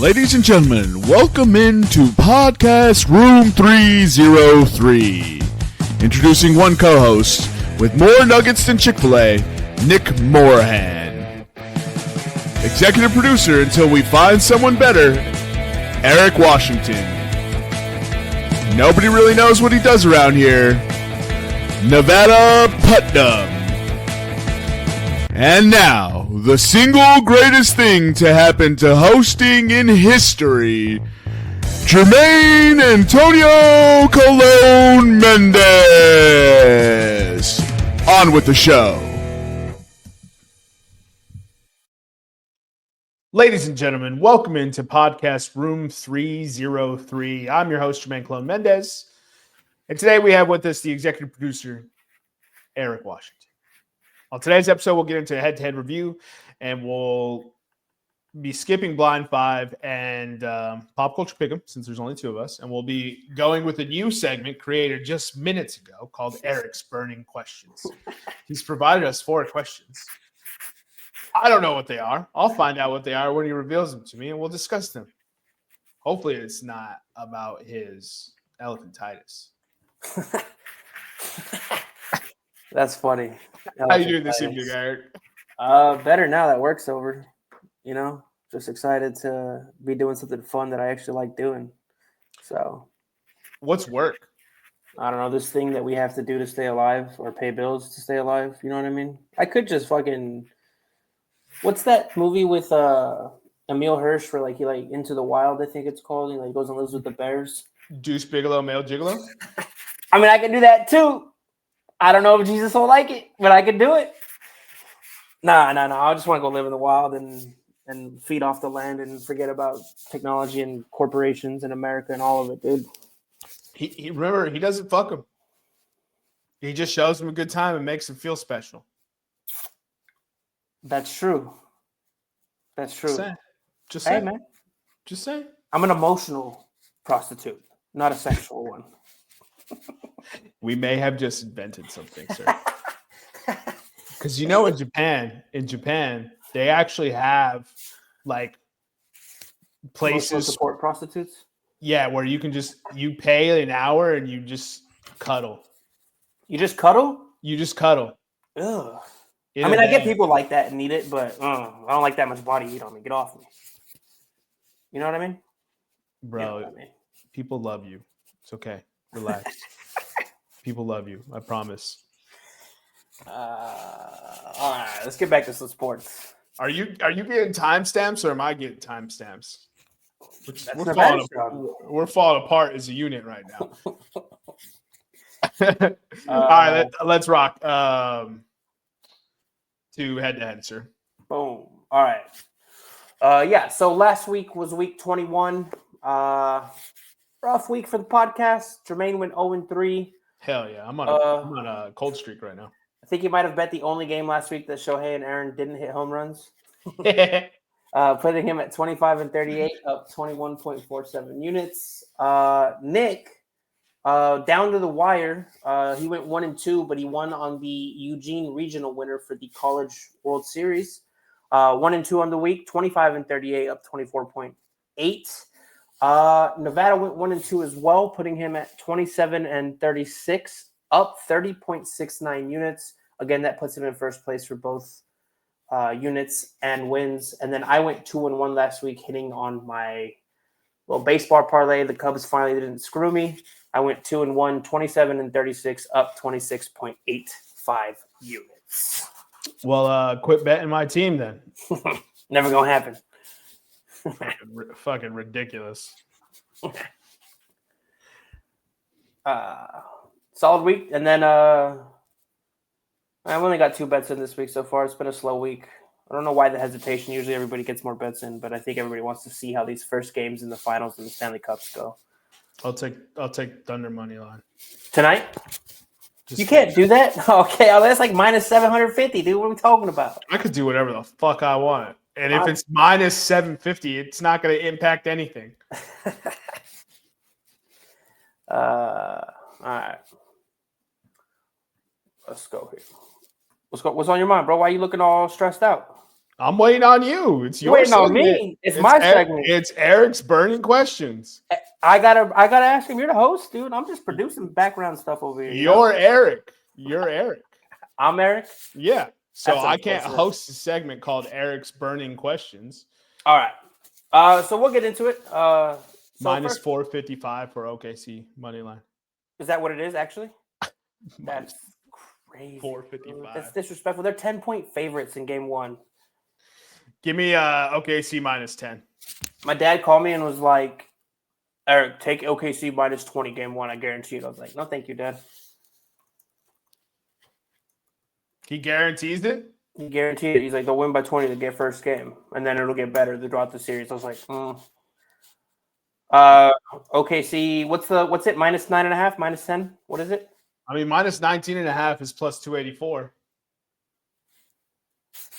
Ladies and gentlemen, welcome into Podcast Room 303. Introducing one co-host with more nuggets than Chick-fil-A, Nick Morahan. Executive producer until we find someone better, Eric Washington. Nobody really knows what he does around here, Nevada Putnam. And now, the single greatest thing to happen to hosting in history, Jermaine Antonio Colon Mendez. On with the show. Ladies and gentlemen, welcome into Podcast Room 303. I'm your host, Jermaine Colon Mendez. And today we have with us the executive producer, Eric Washington. On today's episode, we'll get into a head-to-head review, and we'll be skipping Blind Five and Pop Culture Pick'em, since there's only two of us, and we'll be going with a new segment created just minutes ago called Eric's Burning Questions. He's provided us 4 questions. I don't know what they are. I'll find out what they are when he reveals them to me, and we'll discuss them. Hopefully it's not about his elephantitis. That's funny. How you doing this evening, Eric? Better now that work's over. You know, just excited to be doing something fun that I actually like doing. So, what's work? I don't know, this thing that we have to do to stay alive or pay bills to stay alive. You know what I mean? I could just fucking. What's that movie with Emil Hirsch for he Into the Wild? I think it's called. He goes and lives with the bears. Deuce Bigelow, Male Gigolo. I mean, I can do that too. I don't know if Jesus will like it, but I could do it. Nah. I just want to go live in the wild and feed off the land and forget about technology and corporations in America and all of it, dude. He remember, he doesn't fuck them. He just shows them a good time and makes them feel special. That's true. Just say. Hey, man. Just say. I'm an emotional prostitute, not a sexual one. We may have just invented something, sir. Because in Japan, they actually have places Emotional support prostitutes. Yeah, where you pay an hour and you just cuddle. You just cuddle? You just cuddle. Ugh. I get people like that and need it, but I don't like that much body heat on me. Get off me. You know what I mean? Bro, people love you. It's okay. Relax. People love you. I promise. All right, let's get back to some sports. Are you getting timestamps or am I getting timestamps? We're falling apart as a unit right now. All right, let's rock. To head-to-head, sir. Boom. All right. So last week was week 21. Rough week for the podcast. Jermaine went 0-3. Hell yeah. I'm on a cold streak right now. I think you might have bet the only game last week that Shohei and Aaron didn't hit home runs. Putting him at 25-38, up 21.47 units. Nick, down to the wire. He went 1-2, but he won on the Eugene regional winner for the College World Series. 1-2 on the week, 25-38, up 24.8. Nevada went 1-2 as well, putting him at 27-36, up 30.69 units. Again, that puts him in first place for both units and wins. And then I went 2-1 last week, hitting on my little baseball parlay. The Cubs finally didn't screw me. I went 2-1, 27-36, up 26.85 units. Well, quit betting my team then. Never gonna happen. Fucking ridiculous. Solid week. And then I've only got 2 bets in this week so far. It's been a slow week. I don't know why the hesitation. Usually everybody gets more bets in, but I think everybody wants to see how these first games in the finals and the Stanley Cups go. I'll take Thunder money line. Tonight? You can't do that? Okay, that's like minus 750, dude. What are we talking about? I could do whatever the fuck I want. And if it's minus 750, it's not going to impact anything. All right. Let's go here. What's on your mind, bro? Why are you looking all stressed out? I'm waiting on you. It's your waiting segment. on me. It's my segment. It's Eric's burning questions. I gotta ask him. You're the host, dude. I'm just producing background stuff over here. You're Eric. You're Eric. I'm Eric. Yeah. So That's I can't host a segment called Eric's Burning Questions. All right. So we'll get into it. Minus 455 for OKC money line. Is that what it is, actually? That's crazy. 455. That's disrespectful. They're 10-point favorites in game one. Give me OKC minus 10. My dad called me and was like, Eric, take OKC minus 20 game one. I guarantee it. I was like, no, thank you, Dad. He guarantees it? He guaranteed it. He's like, they'll win by 20 to get first game, and then it'll get better throughout the series. I was like, OKC, what's it? Minus 9.5, minus 10? What is it? I mean, minus 19.5 is plus 284.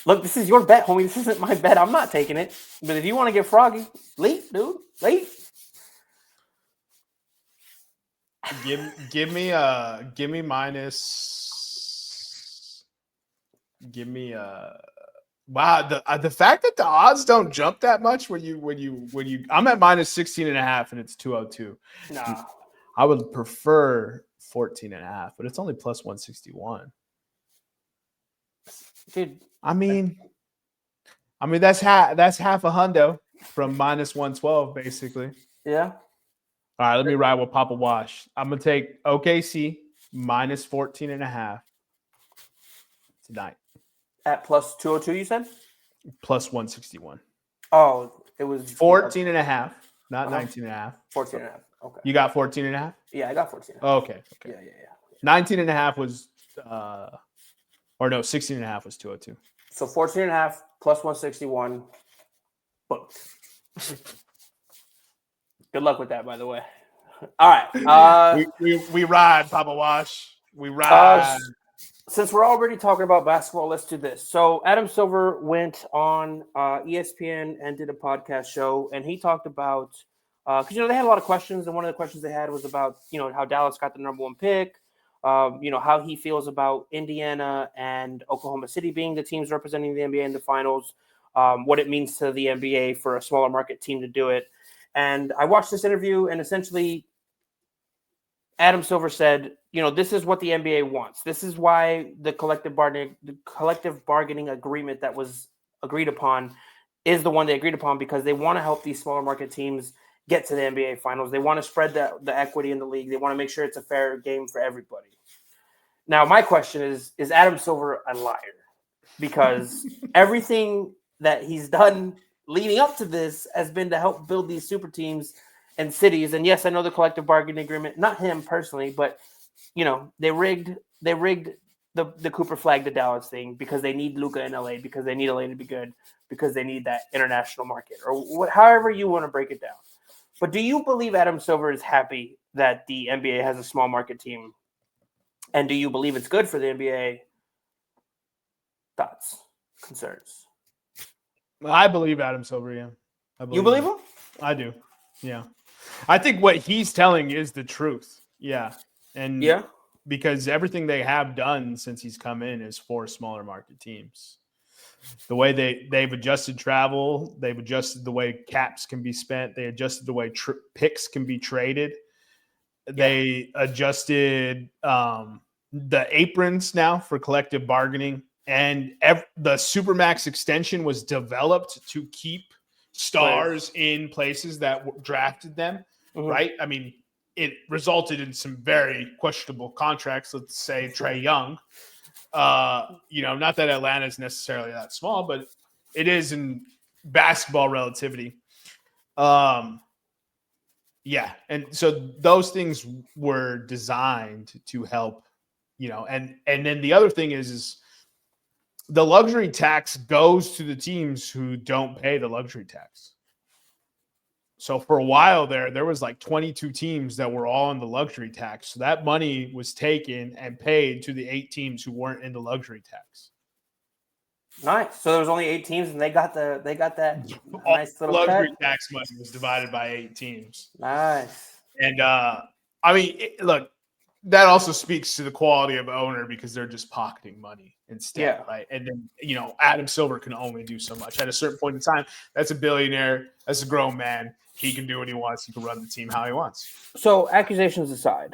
Look, this is your bet, homie. This isn't my bet. I'm not taking it. But if you want to get froggy, leap, dude. Leap. Give me minus. Give me wow, the fact that the odds don't jump that much when you I'm at minus 16.5 and it's 202. No. I would prefer 14.5, but it's only plus 161. Dude, I mean that's half a hundo from minus 112 basically. Yeah. All right, let me ride with Papa Wash. I'm gonna take OKC minus 14.5 tonight. At plus 202, you said? Plus 161. Oh, it was 14.5, not 19.5. 14.5. Okay. You got 14.5? Yeah, I got 14. Okay. Yeah. 19.5 was 16.5 was 202. So 14.5 plus 161. Booked. Good luck with that, by the way. All right. We ride, Papa Wash. We ride. Since we're already talking about basketball, let's do this. So Adam Silver went on ESPN and did a podcast show, and he talked about because they had a lot of questions, and one of the questions they had was about how Dallas got the number one pick, how he feels about Indiana and Oklahoma City being the teams representing the NBA in the finals, what it means to the NBA for a smaller market team to do it. And I watched this interview, and essentially Adam Silver said, this is what the NBA wants. This is why the collective bargaining agreement that was agreed upon is the one they agreed upon, because they want to help these smaller market teams get to the NBA finals. They want to spread the equity in the league. They want to make sure it's a fair game for everybody. Now, my question is Adam Silver a liar? Because everything that he's done leading up to this has been to help build these super teams and cities. And yes, I know the collective bargaining agreement, not him personally, but they rigged the Cooper flag to Dallas thing because they need Luka in LA, because they need LA to be good, because they need that international market, or however you want to break it down. But do you believe Adam Silver is happy that the NBA has a small market team? And do you believe it's good for the NBA? Thoughts, concerns? I believe Adam Silver, yeah. You believe him? I do, yeah. I think what he's telling is the truth, yeah. And yeah, because everything they have done since he's come in is for smaller market teams. The way they've adjusted travel, they've adjusted the way caps can be spent, they adjusted the way picks can be traded. Yeah. They adjusted the aprons now for collective bargaining, and the Supermax extension was developed to keep stars in places that drafted them, right? I mean, it resulted in some very questionable contracts. Let's say Trae Young. Not that Atlanta is necessarily that small, but it is in basketball relativity. Yeah. And so those things were designed to help, and then the other thing is the luxury tax goes to the teams who don't pay the luxury tax. So for a while there was like 22 teams that were all in the luxury tax. So that money was taken and paid to the 8 teams who weren't in the luxury tax. Nice. So there was only 8 teams, and they got that nice little luxury cut. tax money was divided by 8 teams. Nice. And look, that also speaks to the quality of owner because they're just pocketing money instead, right? And then, Adam Silver can only do so much. At a certain point in time, that's a billionaire. That's a grown man. He can do what he wants. He can run the team how he wants. So accusations aside,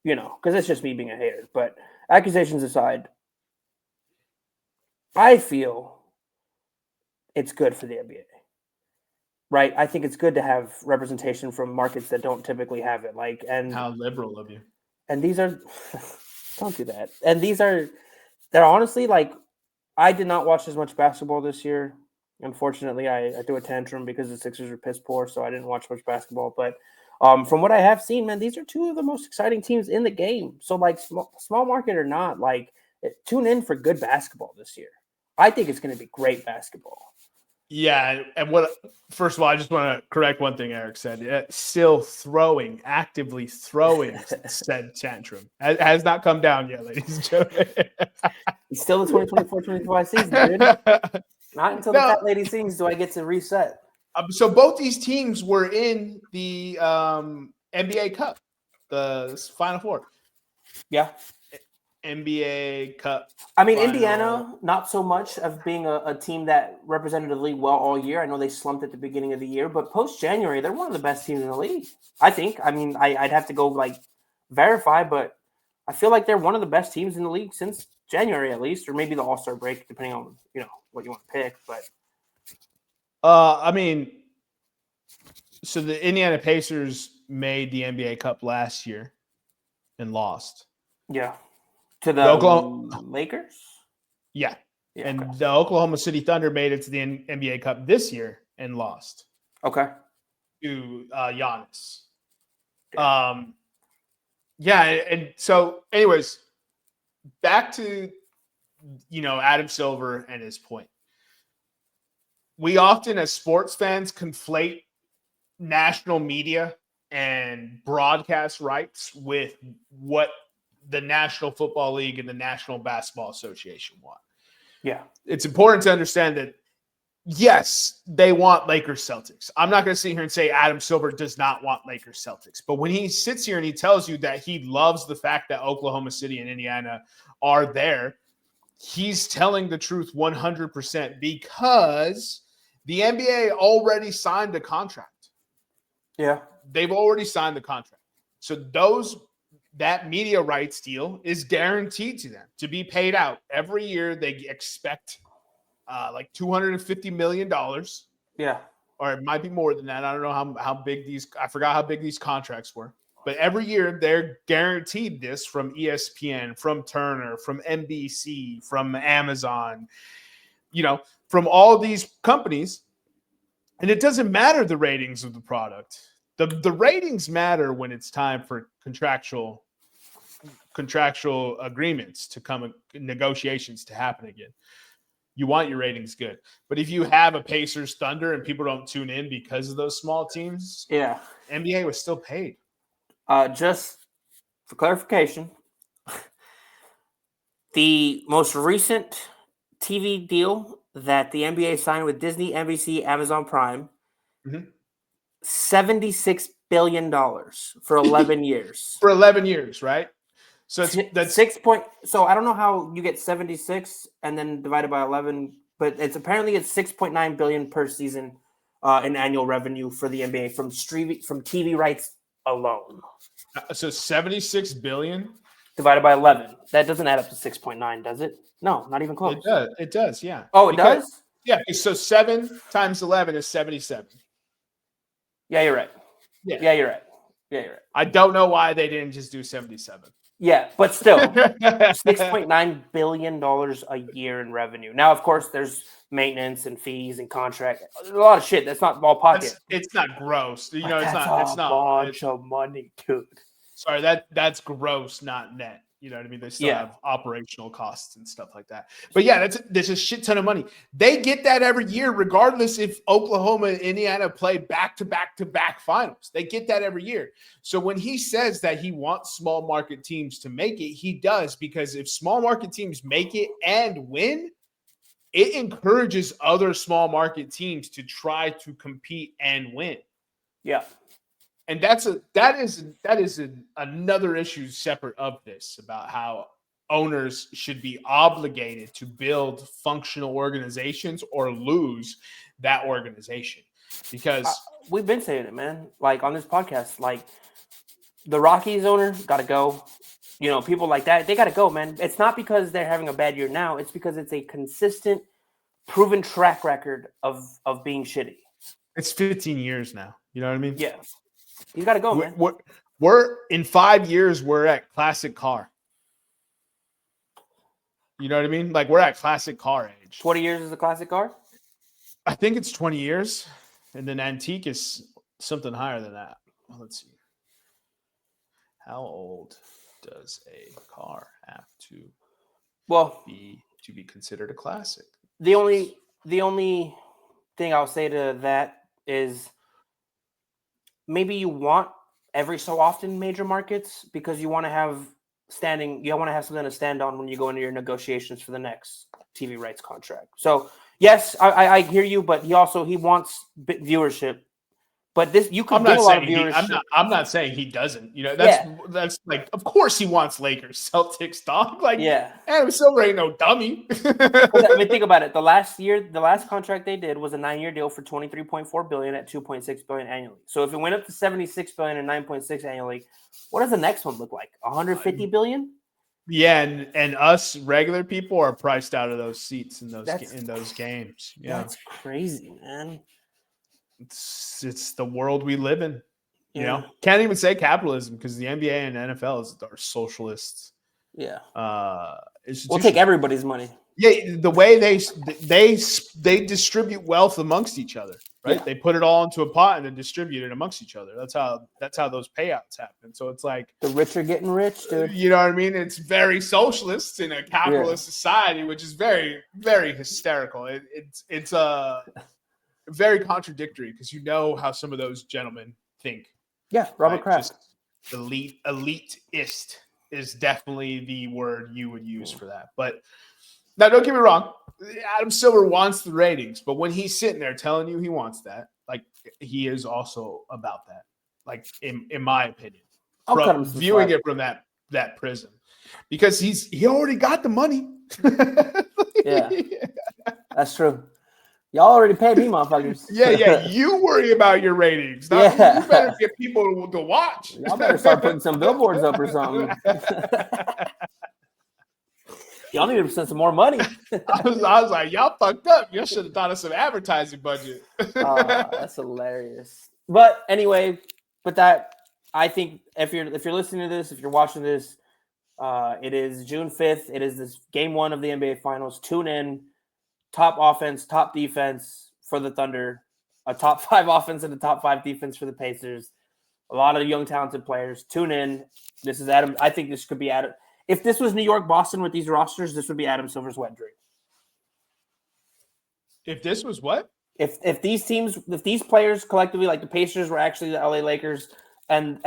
because it's just me being a hater, but accusations aside, I feel it's good for the NBA. Right? I think it's good to have representation from markets that don't typically have it. How liberal of you. And these are, don't do that. And they're honestly I did not watch as much basketball this year. Unfortunately, I threw a tantrum because the Sixers are piss poor, so I didn't watch much basketball. But from what I have seen, man, these are two of the most exciting teams in the game. So small market or not, tune in for good basketball this year. I think it's going to be great basketball. Yeah, and first of all, I just want to correct one thing Eric said. Actively throwing said tantrum. Has not come down yet, ladies and gentlemen. It's still the 2024-2025 season, dude. Not until the fat lady sings do I get to reset. So both these teams were in the NBA Cup, the Final Four. Yeah. NBA Cup. I mean, final. Indiana, not so much of being a team that represented the league well all year. I know they slumped at the beginning of the year, but post-January, they're one of the best teams in the league, I think. I mean, I'd have to go, verify, but I feel like they're one of the best teams in the league since January at least, or maybe the All-Star break, depending on, what you want to pick. But so the Indiana Pacers made the NBA Cup last year and lost. Yeah. To the Lakers? Yeah. And the Oklahoma City Thunder made it to the NBA Cup this year and lost. Okay. To Giannis. And so anyways, back to, Adam Silver and his point. We often, as sports fans, conflate national media and broadcast rights with what the National Football League and the National Basketball Association want. Yeah. It's important to understand that, yes, they want Lakers Celtics. I'm not going to sit here and say Adam Silver does not want Lakers Celtics. But when he sits here and he tells you that he loves the fact that Oklahoma City and Indiana are there, he's telling the truth 100% because the NBA already signed a contract. Yeah. They've already signed the contract. So that media rights deal is guaranteed to them to be paid out every year. They expect $250 million. Yeah. Or it might be more than that. I don't know how big I forgot how big these contracts were. But every year they're guaranteed this from ESPN, from Turner, from NBC, from Amazon, from all these companies. And it doesn't matter the ratings of the product. The ratings matter when it's time for contractual agreements to come, negotiations to happen again. You want your ratings good. But if you have a Pacers Thunder and people don't tune in because of those small teams, yeah, NBA was still paid. Just for clarification, the most recent TV deal that the NBA signed with Disney, NBC, Amazon Prime, $76 billion for 11 years. For 11 years, right? So that's 6 point. So I don't know how you get 76 and then divided by 11, but it's 6.9 billion per season in annual revenue for the NBA from TV rights alone. So 76 billion divided by 11. That doesn't add up to 6.9, does it? No, not even close. It does. Yeah. Oh, it does? Yeah. So 7 times 11 is 77. Yeah, you're right. Yeah, you're right. I don't know why they didn't just do 77. Yeah, but still, $6.9 billion a year in revenue. Now, of course, there's maintenance and fees and contract. There's a lot of shit that's not ball pocket. It's not gross. It's not a bunch of money, dude. Sorry, that's gross, not net. You know what I mean? They still have operational costs and stuff like that. But yeah, there's a shit ton of money. They get that every year, regardless if Oklahoma and Indiana play back-to-back finals. They get that every year. So when he says that he wants small market teams to make it, he does, because if small market teams make it and win, it encourages other small market teams to try to compete and win. Yeah. And that is another issue separate of this, about how owners should be obligated to build functional organizations or lose that organization. Because we've been saying it, man. Like on this podcast, like the Rockies owner got to go. You know, people like that, they got to go, man. It's not because they're having a bad year now. It's because it's a consistent, proven track record of being shitty. It's 15 years now. You know what I mean? Yeah. You got to go, man. We're in 5 years, we're at classic car. You know what I mean? Like, we're at classic car age. 20 years is a classic car? I think it's 20 years. And then antique is something higher than that. Well, let's see. How old does a car have to be considered a classic? The only thing I'll say to that is maybe you want every so often major markets because you want to have something to stand on when you go into your negotiations for the next TV rights contract. So yes, I hear you, but he wants viewership. But this, you could get a lot of viewership. I'm not saying he doesn't. You know, that's like, of course he wants Lakers, Celtics, dog. Like, Adam Silver ain't no dummy. I mean, think about it. The last contract they did was a 9-year deal for $23.4 billion at $2.6 billion annually. So if it went up to $76 billion and $9.6 annually, what does the next one look like? $150 billion? Yeah, and us regular people are priced out of those seats in those games. Yeah, that's crazy, man. It's the world we live in. You know, can't even say capitalism because the NBA and NFL are socialists. Yeah, we'll take everybody's money. Yeah, the way they distribute wealth amongst each other, right? Yeah. They put it all into a pot and then distribute it amongst each other. That's how those payouts happen. So it's like the rich are getting rich, dude. You know what I mean? It's very socialist in a capitalist society, which is very, very hysterical. It's very contradictory because you know how some of those gentlemen think. Yeah, Robert Kraft. Elitist is definitely the word you would use for that. But now, don't get me wrong. Adam Silver wants the ratings, but when he's sitting there telling you he wants that, like, he is also about that. Like, in my opinion, viewing it from that prism, because he already got the money. Yeah, that's true. Y'all already paid me, motherfuckers. Yeah. You worry about your ratings. You better get people to watch. Y'all better start putting some billboards up or something. Y'all need to send some more money. I was like, y'all fucked up. Y'all should have thought of some advertising budget. That's hilarious. But anyway, I think if you're listening to this, if you're watching this, it is June 5th. It is this game 1 of the NBA Finals. Tune in. Top offense, top defense for the Thunder, a top 5 offense and a top 5 defense for the Pacers. A lot of young, talented players. Tune in. This is Adam. I think this could be Adam. If this was New York, Boston with these rosters, this would be Adam Silver's wet dream. If this was what? If these players collectively, like the Pacers were actually the LA Lakers and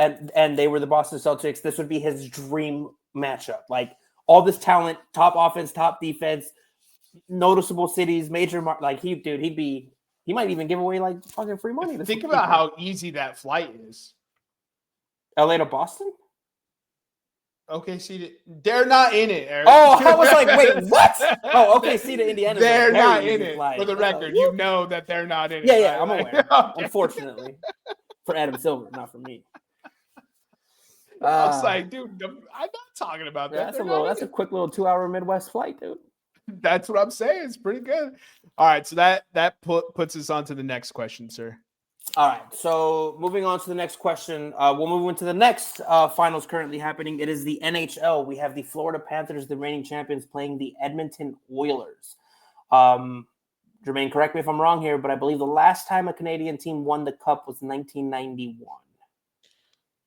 they were the Boston Celtics, this would be his dream matchup. Like all this talent, top offense, top defense, noticeable cities, major he might even give away like fucking free money. Think about how easy that flight is. LA to Boston? Okay, see, they're not in it, Eric. Oh, I was like, wait, what? Oh, okay, see the Indiana. They're not in it. For the record, you know that they're not in it. Yeah, I'm aware. Okay. Unfortunately, for Adam Silver, not for me. I was like, dude, I'm not talking about that. That's a quick little 2-hour Midwest flight, dude. That's what I'm saying. It's pretty good. All right, so that puts us on to the next question, sir. All right, so moving on to the next question. We'll move into the next finals currently happening. It is the NHL. We have the Florida Panthers, the reigning champions, playing the Edmonton Oilers. Jermaine, correct me if I'm wrong here, but I believe the last time a Canadian team won the Cup was 1991.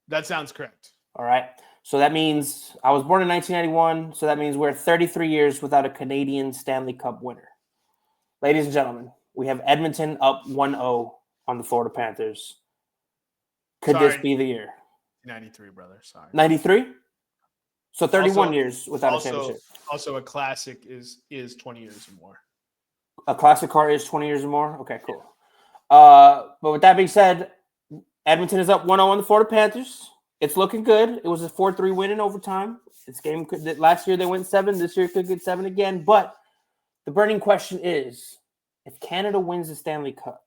That sounds correct. All right. So that means I was born in 1991. So that means we're 33 years without a Canadian Stanley Cup winner. Ladies and gentlemen, we have Edmonton up 1-0 on the Florida Panthers. Could this be the year? 93, brother. Sorry. 93? So 31 years without a championship. Also, a classic is 20 years or more. A classic car is 20 years or more? Okay, cool. But with that being said, Edmonton is up 1-0 on the Florida Panthers. It's looking good. It was a 4-3 win in overtime. Last year they went 7. This year could get 7 again. But the burning question is, if Canada wins the Stanley Cup,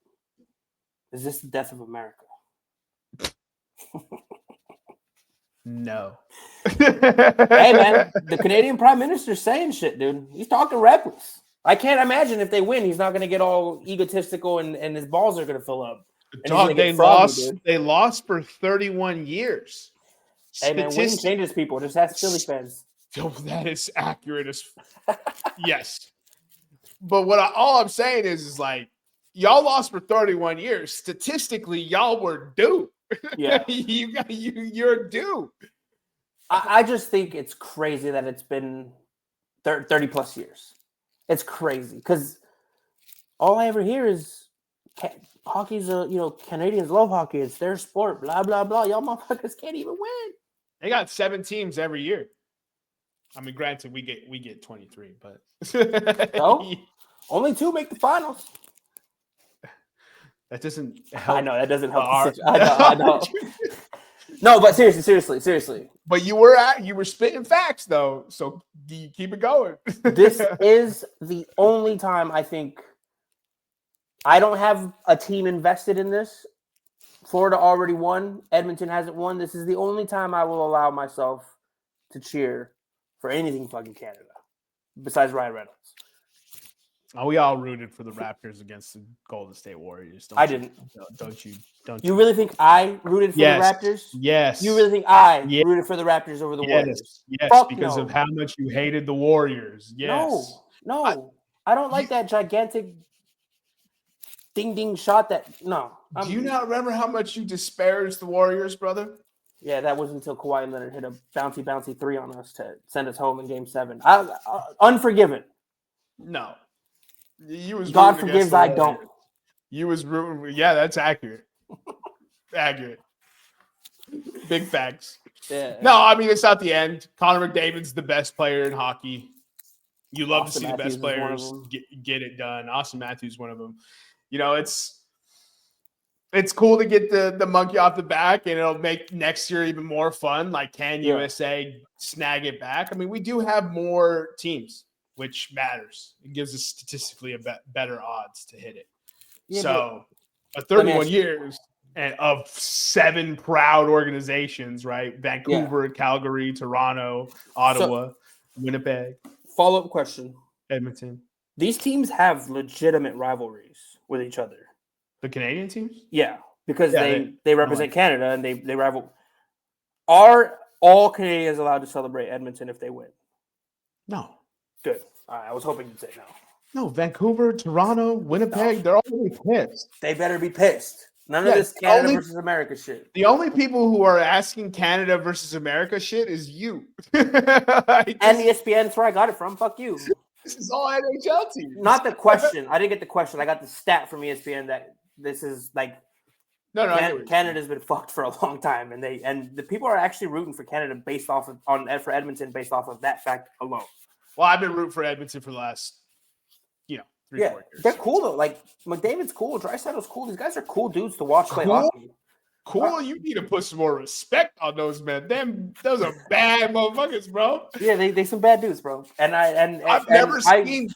is this the death of America? No. Hey, man, the Canadian Prime Minister's saying shit, dude. He's talking reckless. I can't imagine if they win, he's not going to get all egotistical and his balls are going to fill up. Dog, they lost for 31 years. Hey, man, winning changes people. Just ask Philly fans. Oh, that is accurate. Yes. But all I'm saying is like, y'all lost for 31 years. Statistically, y'all were due. Yeah. You're due. I just think it's crazy that it's been 30 plus years. It's crazy because all I ever hear is hockey's Canadians love hockey. It's their sport, blah, blah, blah. Y'all motherfuckers can't even win. They got 7 teams every year. I mean, granted, we get 23, but no, only 2 make the finals. That doesn't help. I know that doesn't help. I know. No, but seriously. But you were spitting facts though, so you keep it going. This is the only time I think I don't have a team invested in this. Florida already won. Edmonton hasn't won. This is the only time I will allow myself to cheer for anything fucking Canada, besides Ryan Reynolds. Oh, we all rooted for the Raptors against the Golden State Warriors. Don't you? You really think I rooted for the Raptors? Yes. You really think I rooted for the Raptors over the Warriors? Yes, because of how much you hated the Warriors. Yes. No. I don't like that gigantic ding shot do you not remember how much you disparaged the Warriors, brother? Yeah, that was until Kawhi Leonard hit a bouncy 3 on us to send us home in Game 7. Unforgiven. No. God forgives, I don't. You was rooting. Yeah, that's accurate. Accurate. Big facts. Yeah. No, I mean, it's not the end. Connor McDavid's the best player in hockey. You love to see the best players get it done. Austin Matthews, one of them. You know, it's cool to get the monkey off the back, and it'll make next year even more fun. Like, can USA snag it back? I mean, we do have more teams, which matters. It gives us statistically better odds to hit it. Yeah, so, 31 years of 7 proud organizations, right? Vancouver, Calgary, Toronto, Ottawa, Winnipeg. Follow-up question. Edmonton. These teams have legitimate rivalries with each other. The Canadian teams? Yeah, because they represent Canada and they rival. Are all Canadians allowed to celebrate Edmonton if they win? No. Good. All right, I was hoping you'd say no. No, Vancouver, Toronto, Winnipeg, they're all going to be pissed. They better be pissed. None of this Canada versus America shit. The only people who are asking Canada versus America shit is you. And ESPN, that's where I got it from. Fuck you. This is all NHL teams. Not the question. I didn't get the question. I got the stat from ESPN that this is like Canada's been fucked for a long time, and the people are actually rooting for Canada based off of for Edmonton based off of that fact alone. Well, I've been rooting for Edmonton for the last 3-4 years. They're cool though. Like McDavid's cool, Draisaitl's cool. These guys are cool dudes to watch play hockey. Cool. You need to put some more respect on those men. Those are bad motherfuckers, bro. Yeah, they some bad dudes, bro. I've never seen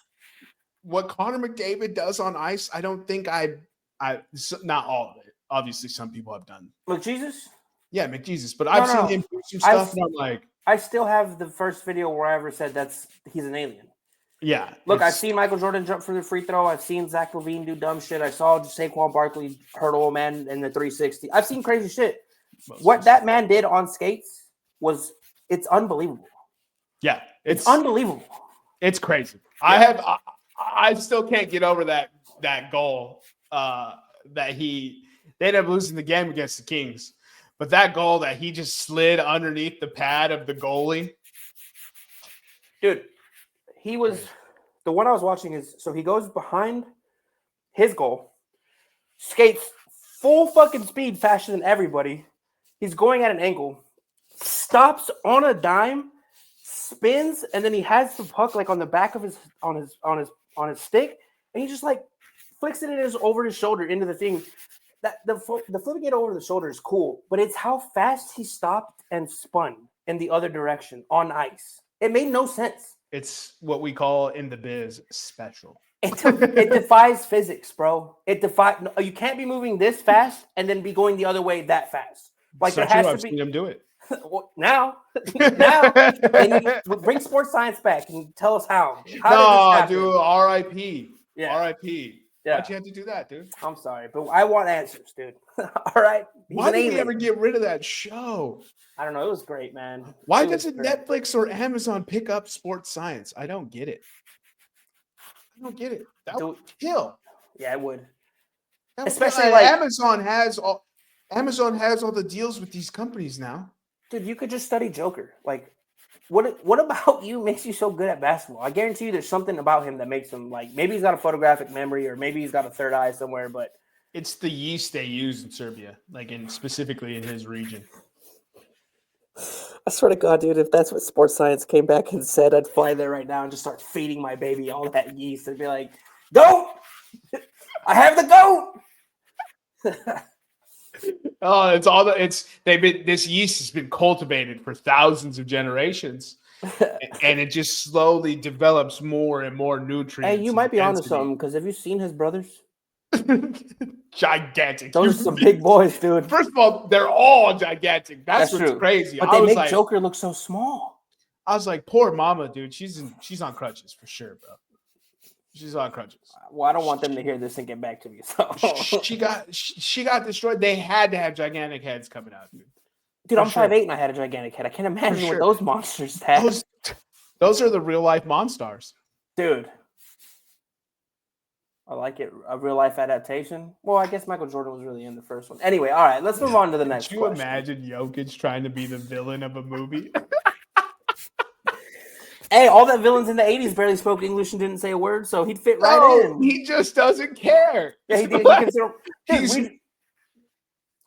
what Connor McDavid does on ice. I don't think I not all of it. Obviously, some people have done. McJesus? Yeah, McJesus. But I've seen him do some stuff, and I'm like, I still have the first video where I ever said he's an alien. Yeah. Look, I've seen Michael Jordan jump for the free throw. I've seen Zach LaVine do dumb shit. I saw Saquon Barkley hurdle a man in the 360. I've seen crazy shit. What that man did on skates it's unbelievable. Yeah. It's unbelievable. It's crazy. Yeah. I still can't get over that goal that they ended up losing the game against the Kings. But that goal that he just slid underneath the pad of the goalie. Dude. He was the one I was watching so he goes behind his goal, skates full fucking speed faster than everybody. He's going at an angle, stops on a dime, spins, and then he has the puck like on the back of his stick, and he just like flicks it over his shoulder into the thing. that the flipping it over the shoulder is cool, but it's how fast he stopped and spun in the other direction on ice. It made no sense. It's what we call in the biz special. It defies physics, bro. You can't be moving this fast and then be going the other way that fast. Like so there has true. to I've be seen him do it. now they need to bring sports science back and tell us how. How did this happen? Dude, R.I.P. Yeah. R.I.P. Yeah. Why'd you have to do that, dude? I'm sorry, but I want answers, dude. All right. Why did we ever get rid of that show? I don't know. It was great, man. Why doesn't Netflix or Amazon pick up sports science? I don't get it. That would kill. Yeah, it would. Especially like Amazon has all the deals with these companies now. Dude, you could just study Joker. Like, what about you makes you so good at basketball? I guarantee you there's something about him that makes him like, maybe he's got a photographic memory or maybe he's got a third eye somewhere, but it's the yeast they use in Serbia, like specifically in his region. I swear to God, dude, if that's what sports science came back and said, I'd fly there right now and just start feeding my baby all that yeast and be like, goat! I have the goat! This yeast has been cultivated for thousands of generations, and it just slowly develops more and more nutrients. Hey, you might be onto something, because have you seen his brothers? Gigantic. Those are some big boys, dude. First of all, they're all gigantic. That's what's true. Crazy. But they make Joker look so small. I was like, poor mama, dude. She's on crutches for sure, bro. She's on crutches. Well, I don't want them to hear this and get back to me. So she got destroyed. They had to have gigantic heads coming out, dude. Dude, I'm 5'8" and I had a gigantic head. I can't imagine what those monsters had. Those are the real life monsters, dude. I like it. A real life adaptation. Well, I guess Michael Jordan was really in the first one. Anyway, all right, let's move on to the next question. Could you imagine Jokic trying to be the villain of a movie? Hey, all that villains in the 80s barely spoke English and didn't say a word, so he'd fit right in. He just doesn't care. Yeah, he did.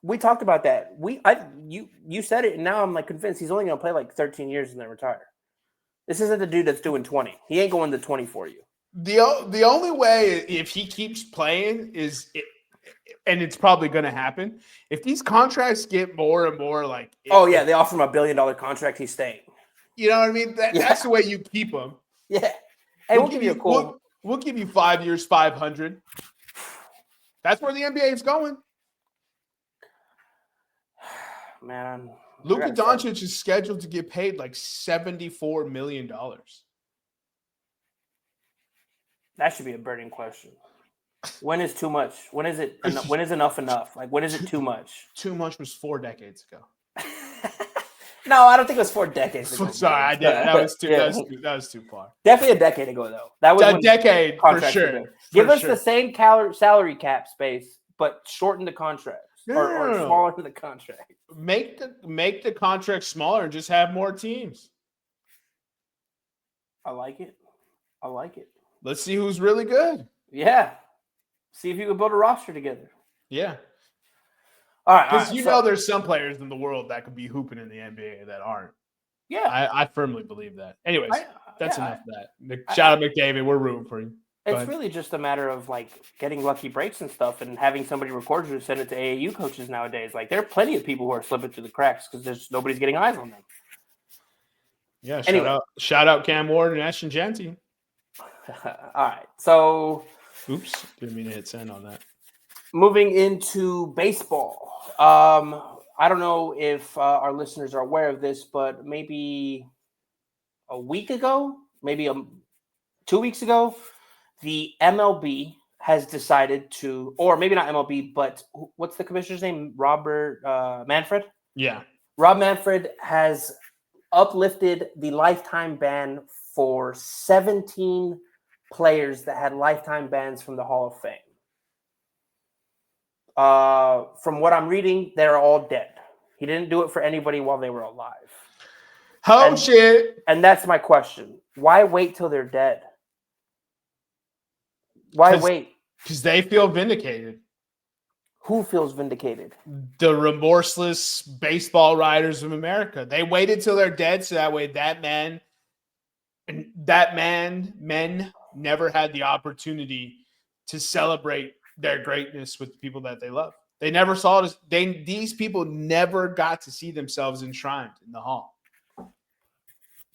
We talked about that. You said it, and now I'm like convinced he's only going to play like 13 years and then retire. This isn't the dude that's doing 20. He ain't going to 20 for you. The only way if he keeps playing is and it's probably going to happen, if these contracts get more and more like they offer him $1 billion contract, he's staying. You know what I mean? That's the way you keep him. Yeah. Hey, we'll give you a cool. We'll give you 5 years, 500. That's where the NBA is going. Man, Luka Doncic is scheduled to get paid like $74 million. That should be a burning question. When is too much? When is it? When is enough? Like, when is it too much? Too much was 4 decades ago. No, I don't think it was 4 decades ago. Sorry, I did. That was too far. Definitely a decade ago, though. That was a decade for sure. Give us the same salary cap space, but shorten the contracts or smaller the contract. Make the contract smaller and just have more teams. I like it. Let's see who's really good. Yeah. See if you can build a roster together. Yeah. All right. Because there's some players in the world that could be hooping in the NBA that aren't. Yeah. I firmly believe that. Anyways, that's enough of that. Shout out McDavid. We're rooting for you. It's really just a matter of like getting lucky breaks and stuff and having somebody record you and send it to AAU coaches nowadays. Like there are plenty of people who are slipping through the cracks because nobody's getting eyes on them. Yeah. Shout out Cam Ward and Ashton Genty. All right. So. Oops. Didn't mean to hit send on that. Moving into baseball. I don't know if our listeners are aware of this, but maybe a week ago, maybe 2 weeks ago, the MLB has decided to, or maybe not MLB, but what's the commissioner's name? Robert Manfred? Yeah. Rob Manfred has uplifted the lifetime ban for 17 players that had lifetime bans from the Hall of Fame. From what I'm reading, they're all dead. He didn't do it for anybody while they were alive. Shit. And that's my question. Why wait till they're dead? Why wait? Because they feel vindicated. Who feels vindicated? The remorseless baseball writers of America. They waited till they're dead so that way men never had the opportunity to celebrate their greatness with the people that they love. They never saw it. These people never got to see themselves enshrined in the hall.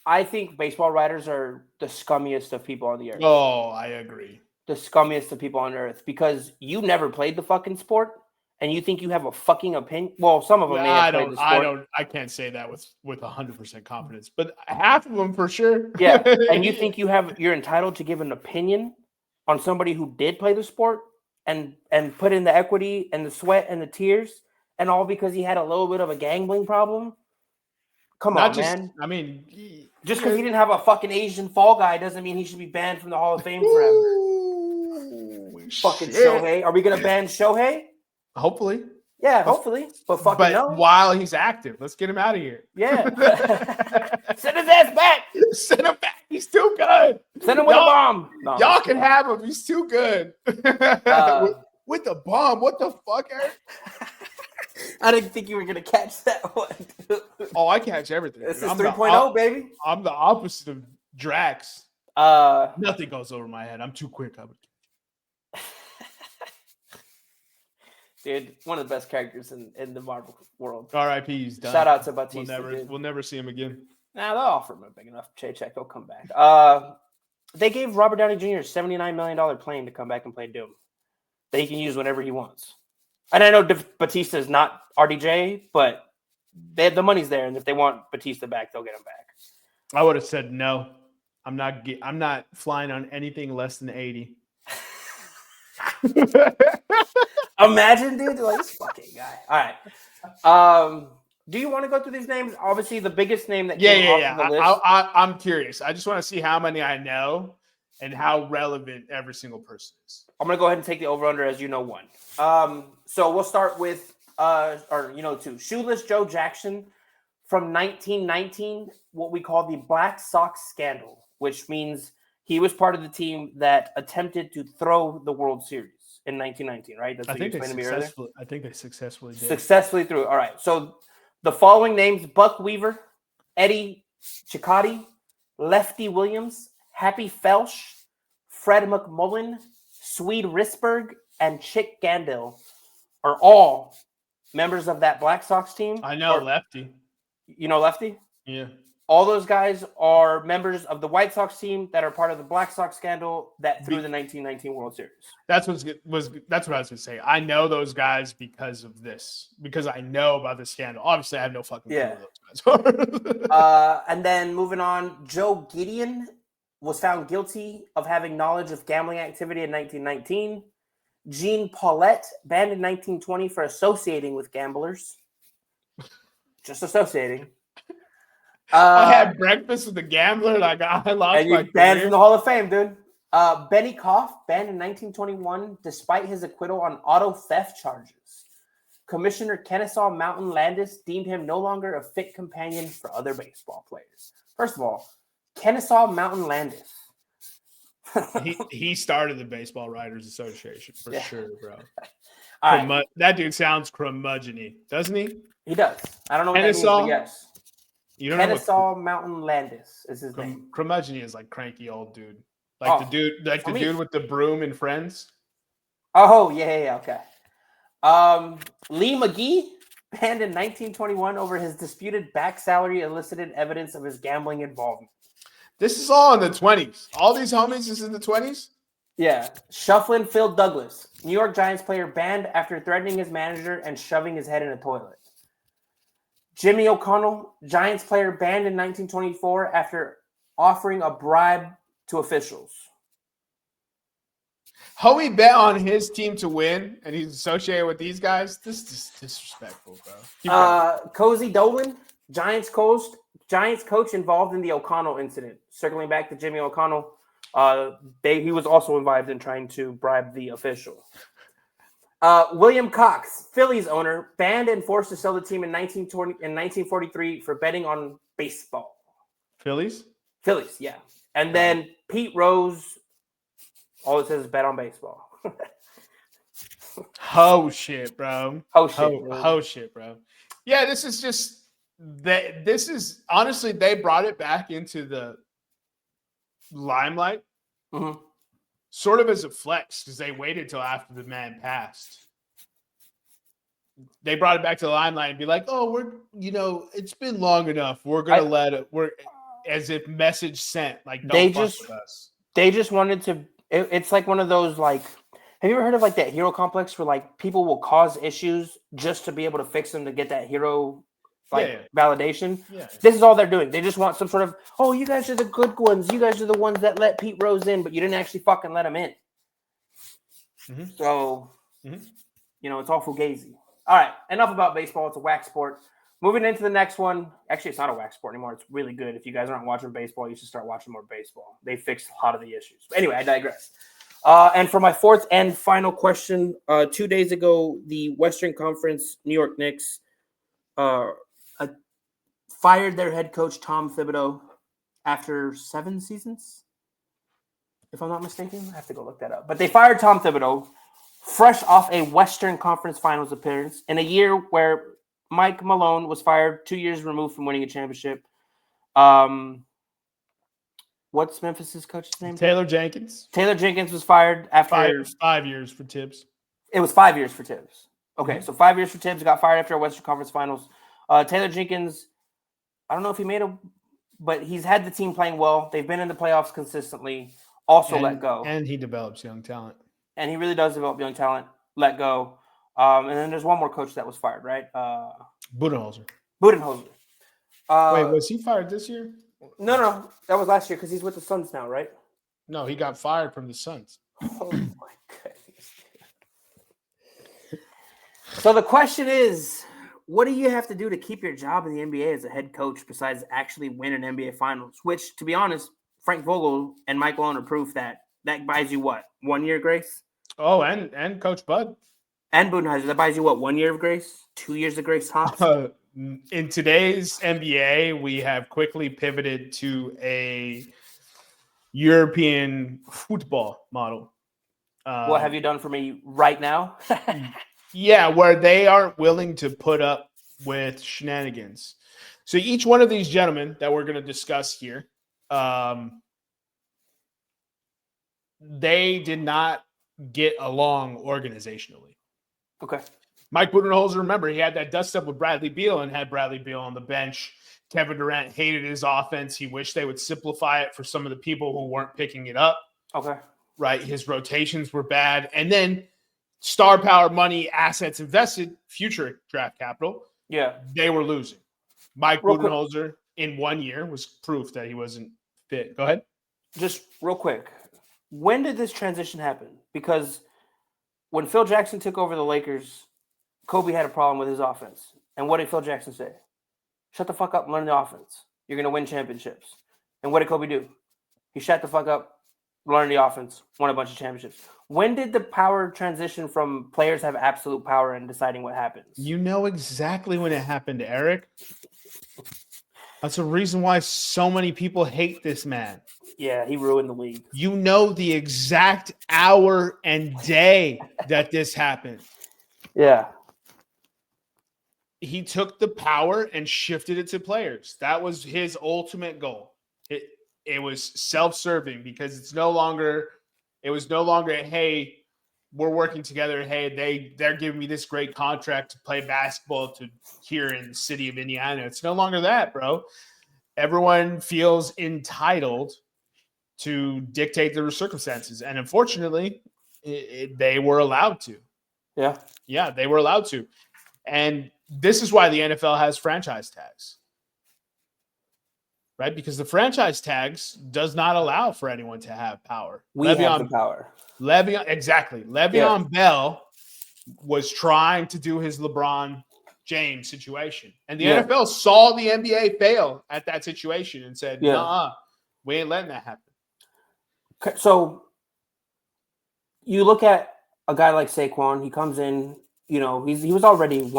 I think baseball writers are the scummiest of people on the earth. Oh, I agree. The scummiest of people on earth, because you never played the fucking sport and you think you have a fucking opinion. Well, some of them may have played the sport. I can't say that with 100% confidence, but half of them for sure. Yeah, and you think you're entitled to give an opinion on somebody who did play the sport and put in the equity and the sweat and the tears, and all because he had a little bit of a gambling problem. Come on, man. I mean, just because he didn't have a fucking Asian fall guy doesn't mean he should be banned from the Hall of Fame forever. Fucking Shohei. Are we gonna ban Shohei? Hopefully. Yeah, hopefully. But no. While he's active, let's get him out of here. Yeah. Send his ass back. Send him back. He's too good. Send him with a bomb. No, y'all can have him. He's too good. With the bomb. What the fuck, Eric? I didn't think you were gonna catch that one. Oh, I catch everything. This is 3.0, baby. I'm the opposite of Drax. Nothing goes over my head. I'm too quick. Dude, one of the best characters in the Marvel world. R.I.P. He's done. Shout out to Batista. We'll never see him again. Nah, they'll offer him a big enough paycheck. He'll come back. They gave Robert Downey Jr. a $79 million plane to come back and play Doom that he can use whenever he wants. And I know Batista is not RDJ, but the money's there, and if they want Batista back, they'll get him back. I would have said no. I'm not flying on anything less than 80. Imagine, dude, like this fucking guy. All right. Do you want to go through these names? Obviously, the biggest name that came off the list. I'm curious. I just want to see how many I know and how relevant every single person is. I'm gonna go ahead and take the over/under as you know one. So we'll start with two. Shoeless Joe Jackson from 1919, what we call the Black Sox scandal, which means he was part of the team that attempted to throw the World Series in 1919, right? That's what you explained to me earlier. I think they successfully did. Successfully threw it. All right. So the following names: Buck Weaver, Eddie Cicotti, Lefty Williams, Happy Felsch, Fred McMullen, Swede Risberg, and Chick Gandil are all members of that Black Sox team. I know Lefty. You know Lefty? Yeah. All those guys are members of the White Sox team that are part of the Black Sox scandal that threw the 1919 World Series. That's what I was going to say. I know those guys because of this, because I know about the scandal. Obviously, I have no fucking clue who those guys are. And then moving on, Joe Gideon was found guilty of having knowledge of gambling activity in 1919. Jean Paulette, banned in 1920 for associating with gamblers. Just associating. I had breakfast with a gambler. Like I lost and my career. Banned from the Hall of Fame, dude. Benny Koff, banned in 1921 despite his acquittal on auto theft charges. Commissioner Kennesaw Mountain Landis deemed him no longer a fit companion for other baseball players. First of all, Kennesaw Mountain Landis. he started the Baseball Writers Association for sure, bro. Right. That dude sounds curmudgeon-y, doesn't he? He does. I don't know what Kennesaw, that means, but yes. You don't Kennesaw Mountain Landis is his name. Curmudgeon is like cranky old dude. Like the dude with the broom in Friends. Oh, yeah, okay. Lee McGee, banned in 1921 over his disputed back salary elicited evidence of his gambling involvement. This is all in the 20s. All these homies is in the 20s? Yeah. Shufflin' Phil Douglas, New York Giants player, banned after threatening his manager and shoving his head in a toilet. Jimmy O'Connell, Giants player, banned in 1924 after offering a bribe to officials. Howie bet on his team to win, and he's associated with these guys. This is disrespectful, bro. Cozy Dolan, Giants coach involved in the O'Connell incident. Circling back to Jimmy O'Connell, he was also involved in trying to bribe the official. William Cox, Phillies owner, banned and forced to sell the team in 1943 for betting on baseball. Phillies, yeah. And then Pete Rose, all it says is bet on baseball. Ho shit, bro. Ho shit, bro. Yeah, this is just this is honestly, they brought it back into the limelight. Mm-hmm. Sort of as a flex because they waited till after the man passed. they brought it back to the limelight and be like, oh, it's been long enough. We're going to let it, as if message sent, like, don't fuck with us. They just wanted to, it's like one of those, like, have you ever heard of like that hero complex where like people will cause issues just to be able to fix them to get that hero validation? Yeah. This is all they're doing. They just want some sort of, oh, you guys are the good ones. You guys are the ones that let Pete Rose in, but you didn't actually fucking let him in. Mm-hmm. So, it's all fugazi. All right, enough about baseball. It's a whack sport. Moving into the next one. Actually, it's not a whack sport anymore. It's really good. If you guys aren't watching baseball, you should start watching more baseball. They fixed a lot of the issues. But anyway, I digress. And for my fourth and final question, 2 days ago, the Western Conference New York Knicks fired their head coach, Tom Thibodeau, after 7 seasons. If I'm not mistaken, I have to go look that up. But they fired Tom Thibodeau fresh off a Western Conference Finals appearance in a year where Mike Malone was fired 2 years removed from winning a championship. What's Memphis's coach's name? Taylor Jenkins. Taylor Jenkins was fired after 5 years for Tibbs. It was 5 years for Tibbs. Okay, so 5 years for Tibbs. Got fired after a Western Conference Finals. Taylor Jenkins, I don't know if he but he's had the team playing well. They've been in the playoffs consistently. Also let go. And he develops young talent. And he really does develop young talent. Let go. And then there's one more coach that was fired, right? Budenholzer. Wait, was he fired this year? No. That was last year because he's with the Suns now, right? No, he got fired from the Suns. Oh, my goodness. So the question is, what do you have to do to keep your job in the NBA as a head coach besides actually win an NBA Finals? Which, to be honest, Frank Vogel and Mike Malone are proof that buys you what? 1 year grace? Oh, and Coach Bud. And Budenholzer, that buys you what? 1 year of grace? 2 years of grace tops? In today's NBA, we have quickly pivoted to a European football model. What have you done for me right now? Yeah, where they aren't willing to put up with shenanigans. So each one of these gentlemen that we're going to discuss here, they did not get along organizationally. Okay. Mike Budenholzer, remember, he had that dust up with Bradley Beal and had Bradley Beal on the bench. Kevin Durant hated his offense. He wished they would simplify it for some of the people who weren't picking it up. Okay. Right. His rotations were bad. And then star power, money, assets invested, future draft capital. Yeah. They were losing. Mike Budenholzer in 1 year was proof that he wasn't fit. Go ahead. Just real quick. When did this transition happen? Because when Phil Jackson took over the Lakers, Kobe had a problem with his offense. And what did Phil Jackson say? Shut the fuck up and learn the offense. You're going to win championships. And what did Kobe do? He shut the fuck up, learned the offense, won a bunch of championships. When did the power transition from players have absolute power in deciding what happens? You know exactly when it happened, Eric. That's the reason why so many people hate this man. Yeah, he ruined the league. You know the exact hour and day that this happened. Yeah. He took the power and shifted it to players. That was his ultimate goal. It was self-serving because it was no longer, hey, we're working together. Hey, they're giving me this great contract to play basketball here in the city of Indiana. It's no longer that, bro. Everyone feels entitled to dictate their circumstances. And unfortunately, they were allowed to. Yeah. Yeah, they were allowed to. And this is why the NFL has franchise tags. Right? Because the franchise tags does not allow for anyone to have power. We have the power. Le'Veon Bell was trying to do his LeBron James situation. And the NFL saw the NBA fail at that situation and said, nah, we ain't letting that happen. Okay, so you look at a guy like Saquon. He comes in, he was already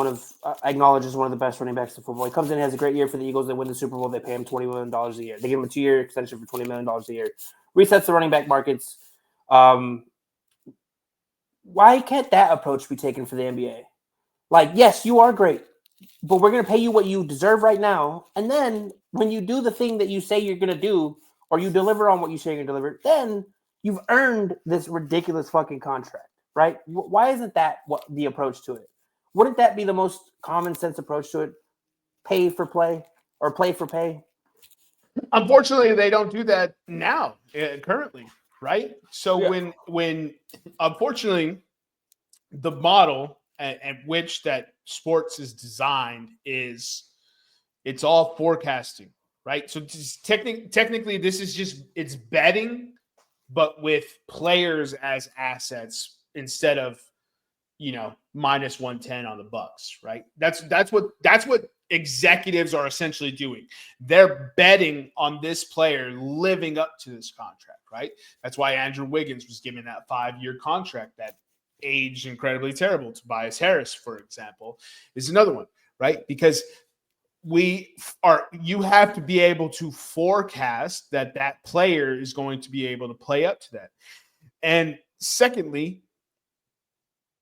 acknowledged as one of the best running backs in football. He comes in, has a great year for the Eagles. They win the Super Bowl. They pay him $20 million a year. They give him a 2-year extension for $20 million a year. Resets the running back markets. Why can't that approach be taken for the NBA? Like, yes, you are great, but we're going to pay you what you deserve right now. And then when you do the thing that you say you're going to do, or you deliver on what you say you're going to deliver, then you've earned this ridiculous fucking contract, right? Why isn't that what the approach to it? wouldn't that be the most common sense approach to it? Pay for play or play for pay? Unfortunately, they don't do that now, currently, right? So when unfortunately, the model at which that sports is designed is it's all forecasting, right? So technically, this is just it's betting, but with players as assets instead of minus 110 on the Bucks, right? That's what executives are essentially doing. They're betting on this player living up to this contract, right? That's why Andrew Wiggins was given that 5-year contract that aged incredibly terrible. Tobias Harris, for example, is another one, right? Because you have to be able to forecast that player is going to be able to play up to that. And secondly,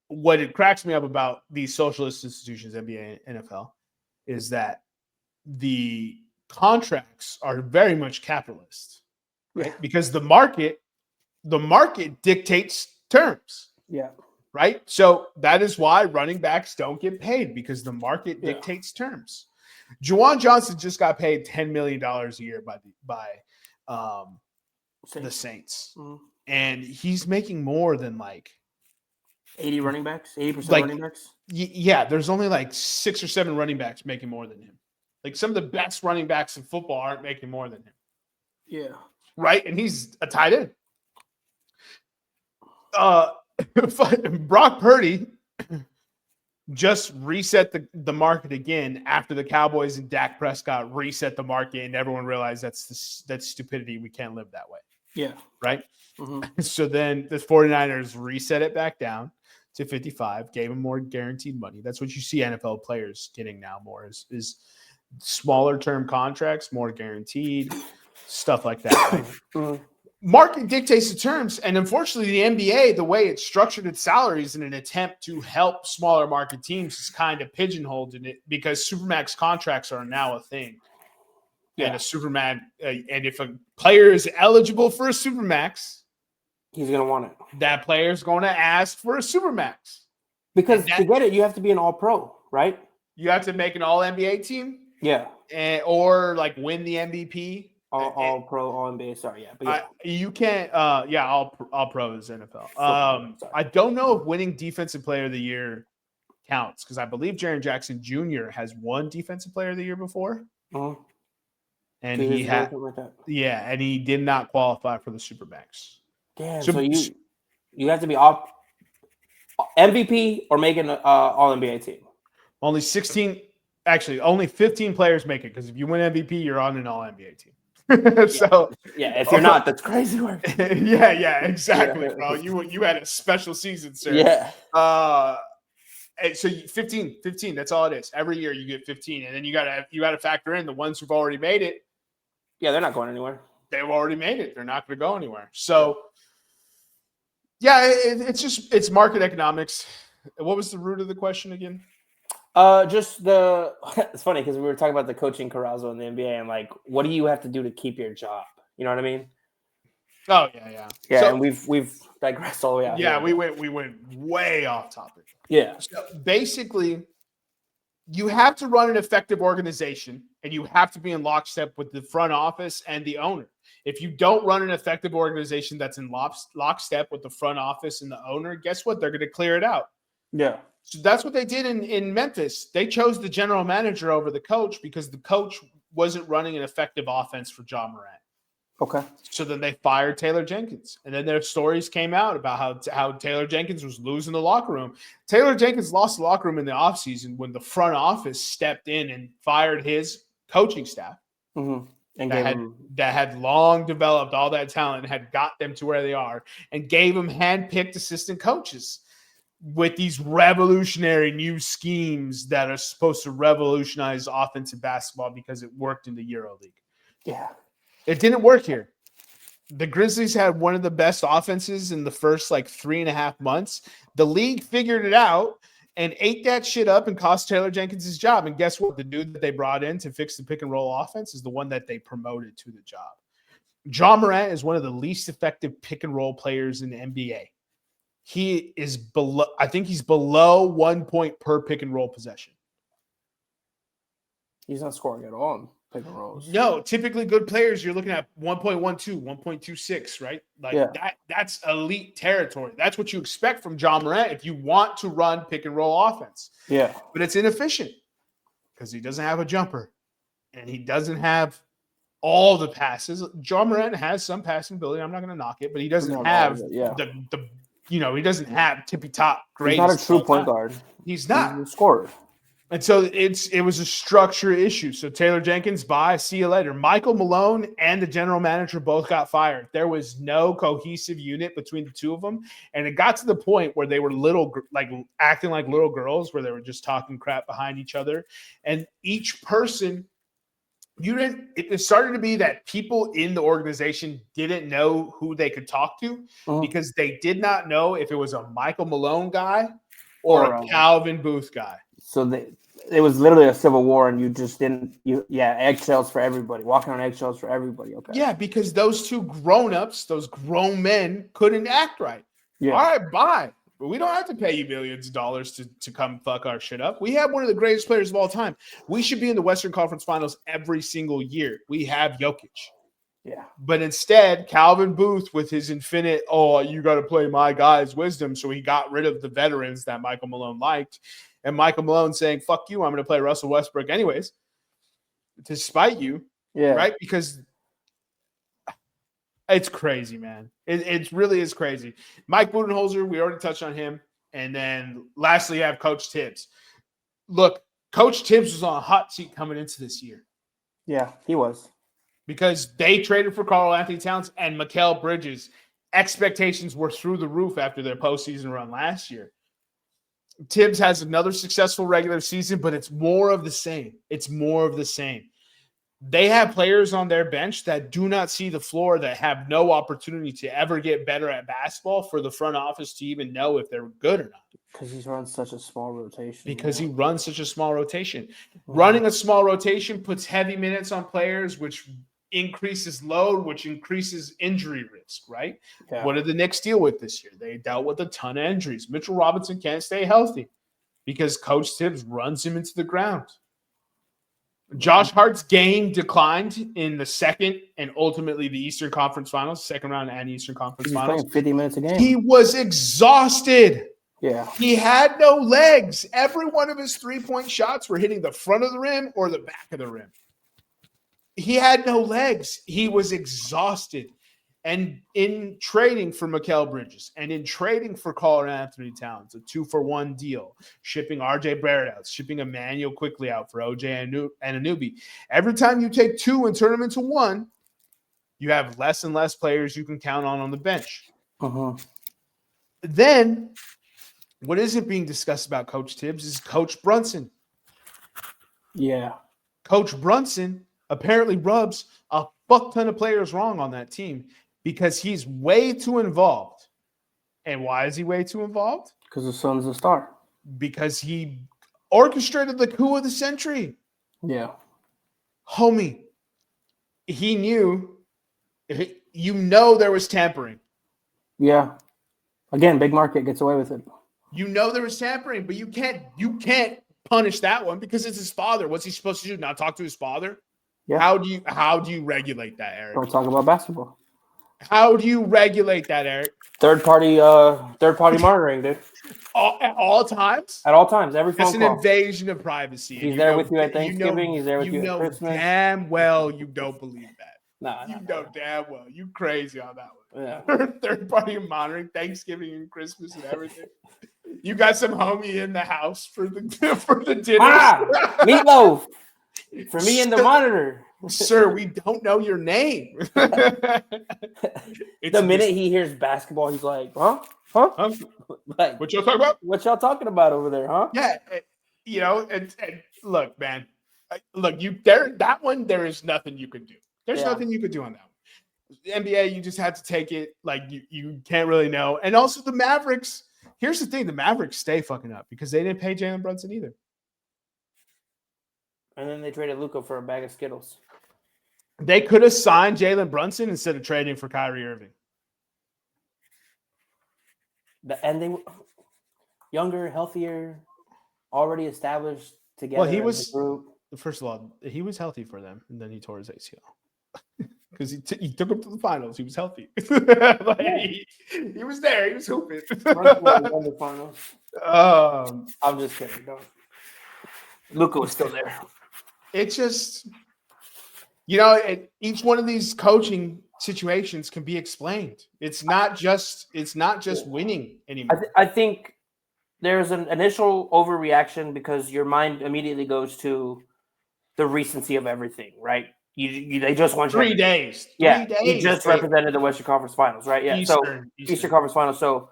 what it cracks me up about these socialist institutions, NBA and NFL, is that the contracts are very much capitalist, right? Yeah. Because the market dictates terms. Yeah. Right. So that is why running backs don't get paid, because the market dictates terms. Juwan Johnson just got paid $10 million a year by the Saints. Mm-hmm. And he's making more than 80 running backs, 80% running backs. Yeah, there's only 6 or 7 running backs making more than him. Some of the best running backs in football aren't making more than him. Yeah. Right? And he's a tight end. Brock Purdy just reset the market again after the Cowboys and Dak Prescott reset the market, and everyone realized that's stupidity. We can't live that way. Yeah. Right? Mm-hmm. So then the 49ers reset it back down to 55, gave them more guaranteed money. That's what you see NFL players getting now more is smaller term contracts, more guaranteed, stuff like that. Right? Mm-hmm. Market dictates the terms. And unfortunately, the NBA, the way it's structured its salaries in an attempt to help smaller market teams is kind of pigeonholed in it, because Supermax contracts are now a thing. Yeah. And a Supermax, and if a player is eligible for a Supermax, he's going to want it. That player is going to ask for a Supermax. Because to get it, you have to be an all-pro, right? You have to make an all-NBA team? Yeah. Or win the MVP. All-pro, all-NBA, sorry, yeah. But you can't, all-pro is NFL. I don't know if winning Defensive Player of the Year counts, because I believe Jaren Jackson Jr. has won Defensive Player of the Year before. Uh-huh. And and he did not qualify for the Supermax. Damn, so you have to be off MVP or make an all-NBA team. Only 15 players make it, because if you win MVP, you're on an all-NBA team. So if you're not, that's crazy work. Exactly, bro. You had a special season, sir. Yeah. And so 15, that's all it is. Every year you get 15, and then you gotta factor in the ones who've already made it. Yeah, they're not going anywhere. They've already made it. They're not going to go anywhere. So it's market economics. What was the root of the question again? It's funny because we were talking about the coaching carousel in the NBA and what do you have to do to keep your job? You know what I mean? Oh yeah. Yeah, so, and we've digressed all the way out. Yeah, we went way off topic. Yeah. So basically, you have to run an effective organization, and you have to be in lockstep with the front office and the owner. If you don't run an effective organization that's in lockstep with the front office and the owner, guess what? They're going to clear it out. Yeah. So that's what they did in Memphis. They chose the general manager over the coach because the coach wasn't running an effective offense for Ja Morant. Okay. So then they fired Taylor Jenkins. And then their stories came out about how Taylor Jenkins was losing the locker room. Taylor Jenkins lost the locker room in the offseason when the front office stepped in and fired his coaching staff. Mm-hmm. And that had long developed all that talent and had got them to where they are, and gave them hand-picked assistant coaches with these revolutionary new schemes that are supposed to revolutionize offensive basketball because it worked in the EuroLeague. Yeah. It didn't work here. The Grizzlies had one of the best offenses in the first 3.5 months. The league figured it out and ate that shit up and cost Taylor Jenkins his job. And guess what? The dude that they brought in to fix the pick and roll offense is the one that they promoted to the job. Ja Morant is one of the least effective pick and roll players in the NBA. he is below. I think he's below 1 point per pick and roll possession. He's not scoring at all in pick and rolls. No, typically good players, you're looking at 1.12, 1.26, right? Like that's elite territory. That's what you expect from John Morant if you want to run pick and roll offense. Yeah. But it's inefficient because he doesn't have a jumper and he doesn't have all the passes. John Morant has some passing ability. I'm not going to knock it, but he doesn't have the he doesn't have tippy top great. He's not a true point guard. He's not. He's a scorer. And so it was a structure issue. So Taylor Jenkins, bye, see you later. Michael Malone and the general manager both got fired. There was no cohesive unit between the two of them. And it got to the point where they were acting like little girls, where they were just talking crap behind each other. And each person, it started to be that people in the organization didn't know who they could talk to because they did not know if it was a Michael Malone guy or a Calvin Booth guy. So it was literally a civil war, and you just didn't. Eggshells for everybody, walking on eggshells for everybody. Okay. Yeah, because those two grown-ups, those grown men, couldn't act right. Yeah. All right, bye. But we don't have to pay you millions of dollars to come fuck our shit up. We have one of the greatest players of all time. We should be in the Western Conference Finals every single year. We have Jokic. Yeah. But instead, Calvin Booth with his infinite, you got to play my guy's wisdom. So he got rid of the veterans that Michael Malone liked. And Michael Malone saying, fuck you, I'm going to play Russell Westbrook anyways, to spite you, right? Because it's crazy, man. It really is crazy. Mike Budenholzer, we already touched on him. And then lastly, you have Coach Tibbs. Look, Coach Tibbs was on a hot seat coming into this year. Yeah, he was. Because they traded for Karl-Anthony Towns and Mikal Bridges. Expectations were through the roof after their postseason run last year. Tibbs has another successful regular season, but it's more of the same. It's more of the same. They have players on their bench that do not see the floor, that have no opportunity to ever get better at basketball for the front office to even know if they're good or not. Because he runs such a small rotation. He runs such a small rotation. Running a small rotation puts heavy minutes on players, which increases load, which increases injury risk, right? Yeah. What did the Knicks deal with this year? They dealt with a ton of injuries. Mitchell Robinson can't stay healthy because Coach Tibbs runs him into the ground. Josh Hart's game declined in the second and ultimately the Eastern Conference Finals, second round and Eastern Conference Finals. Playing 50 minutes a game. He was exhausted. Yeah. He had no legs. Every one of his three-point shots were hitting the front of the rim or the back of the rim. He had no legs. He was exhausted. And in trading for Mikal Bridges and in trading for Karl-Anthony Towns, a 2-for-1 deal, shipping RJ Barrett out, shipping Emmanuel quickly out for OJ and Anunoby. Every time you take two and turn them into one, you have less and less players you can count on the bench. Then, what isn't being discussed about Coach Tibbs is Coach Brunson. Yeah. Coach Brunson apparently rubs a fuck ton of players wrong on that team because he's way too involved. And why is he way too involved? Because his son's a star. Because he orchestrated the coup of the century. Yeah. Homie, he knew, there was tampering. Yeah. Again, big market gets away with it. There was tampering, but you can't punish that one because it's his father. What's he supposed to do? Not talk to his father? Yeah. How do you regulate that, Eric? Don't talk about basketball. How do you regulate that, Eric? Third party monitoring, dude. At all times? At all times, every phone call. That's an invasion of privacy. He's there with you at Thanksgiving. He's there with you at Christmas. Damn well you don't believe that. No, damn well. You crazy on that one. Yeah. Third party monitoring, Thanksgiving and Christmas and everything. You got some homie in the house for the dinner. Meatloaf. For me and the monitor. Sir, we don't know your name. The minute he hears basketball, he's like, huh? Like, what y'all talking about? What y'all talking about over there, huh? Yeah, and look, man. That one, there is nothing you can do. There's nothing you could do on that one. The NBA, you just have to take it. Like, you can't really know. And also the Mavericks. Here's the thing. The Mavericks stay fucking up because they didn't pay Jalen Brunson either. And then they traded Luka for a bag of Skittles. They could have signed Jalen Brunson instead of trading for Kyrie Irving. And they were younger, healthier, already established together. Well, he as was a group. First of all, he was healthy for them, and then he tore his ACL because he took him to the finals. He was healthy. He was there. He was hooping. The finals. I'm just kidding. Don't. Luka was still there. It's just, each one of these coaching situations can be explained. It's not just winning anymore. I think there's an initial overreaction because your mind immediately goes to the recency of everything, right? They just won 3 days. Yeah, 3 days. he just represented the Western Conference Finals, right? Yeah, Eastern Conference Finals. So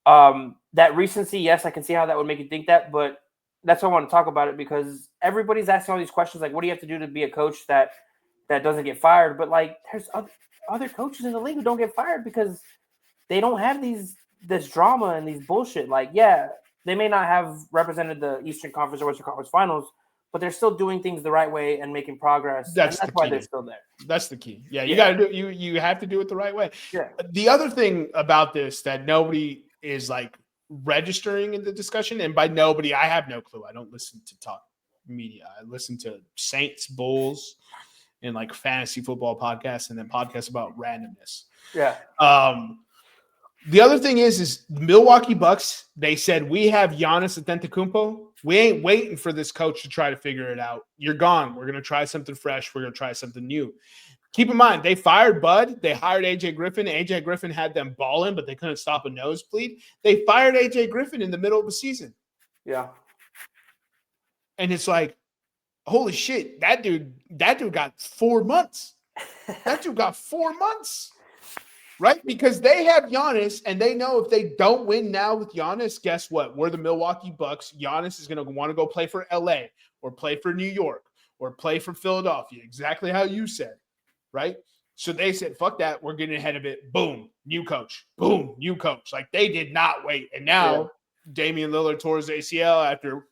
that recency, yes, I can see how that would make you think that, but that's why I want to talk about it because everybody's asking all these questions like, what do you have to do to be a coach that doesn't get fired? But like, there's other coaches in the league who don't get fired because they don't have this drama and these bullshit. Like, yeah, they may not have represented the Eastern Conference or Western Conference Finals, but they're still doing things the right way and making progress. That's why they're still there. That's the key. Yeah, you got to do. You have to do it the right way. Yeah. The other thing about this that nobody is like registering in the discussion, and by nobody, I have no clue. I don't listen to talk media. I listen to Saints, Bulls, and like fantasy football podcasts, and then podcasts about randomness. Yeah. The other thing is Milwaukee Bucks, they said, we have Giannis Antetokounmpo. We ain't waiting for this coach to try to figure it out. You're gone. We're going to try something fresh. We're going to try something new. Keep in mind, they fired Bud. They hired A.J. Griffin. A.J. Griffin had them balling, but they couldn't stop a nosebleed. They fired A.J. Griffin in the middle of the season. Yeah. And it's like, holy shit, that dude got 4 months. That dude got 4 months. Right? Because they have Giannis, and they know if they don't win now with Giannis, guess what? We're the Milwaukee Bucks. Giannis is going to want to go play for LA or play for New York or play for Philadelphia, exactly how you said, right? So they said, fuck that. We're getting ahead of it. Boom, new coach. Boom, new coach. Like, they did not wait. And now Damian Lillard tore his ACL after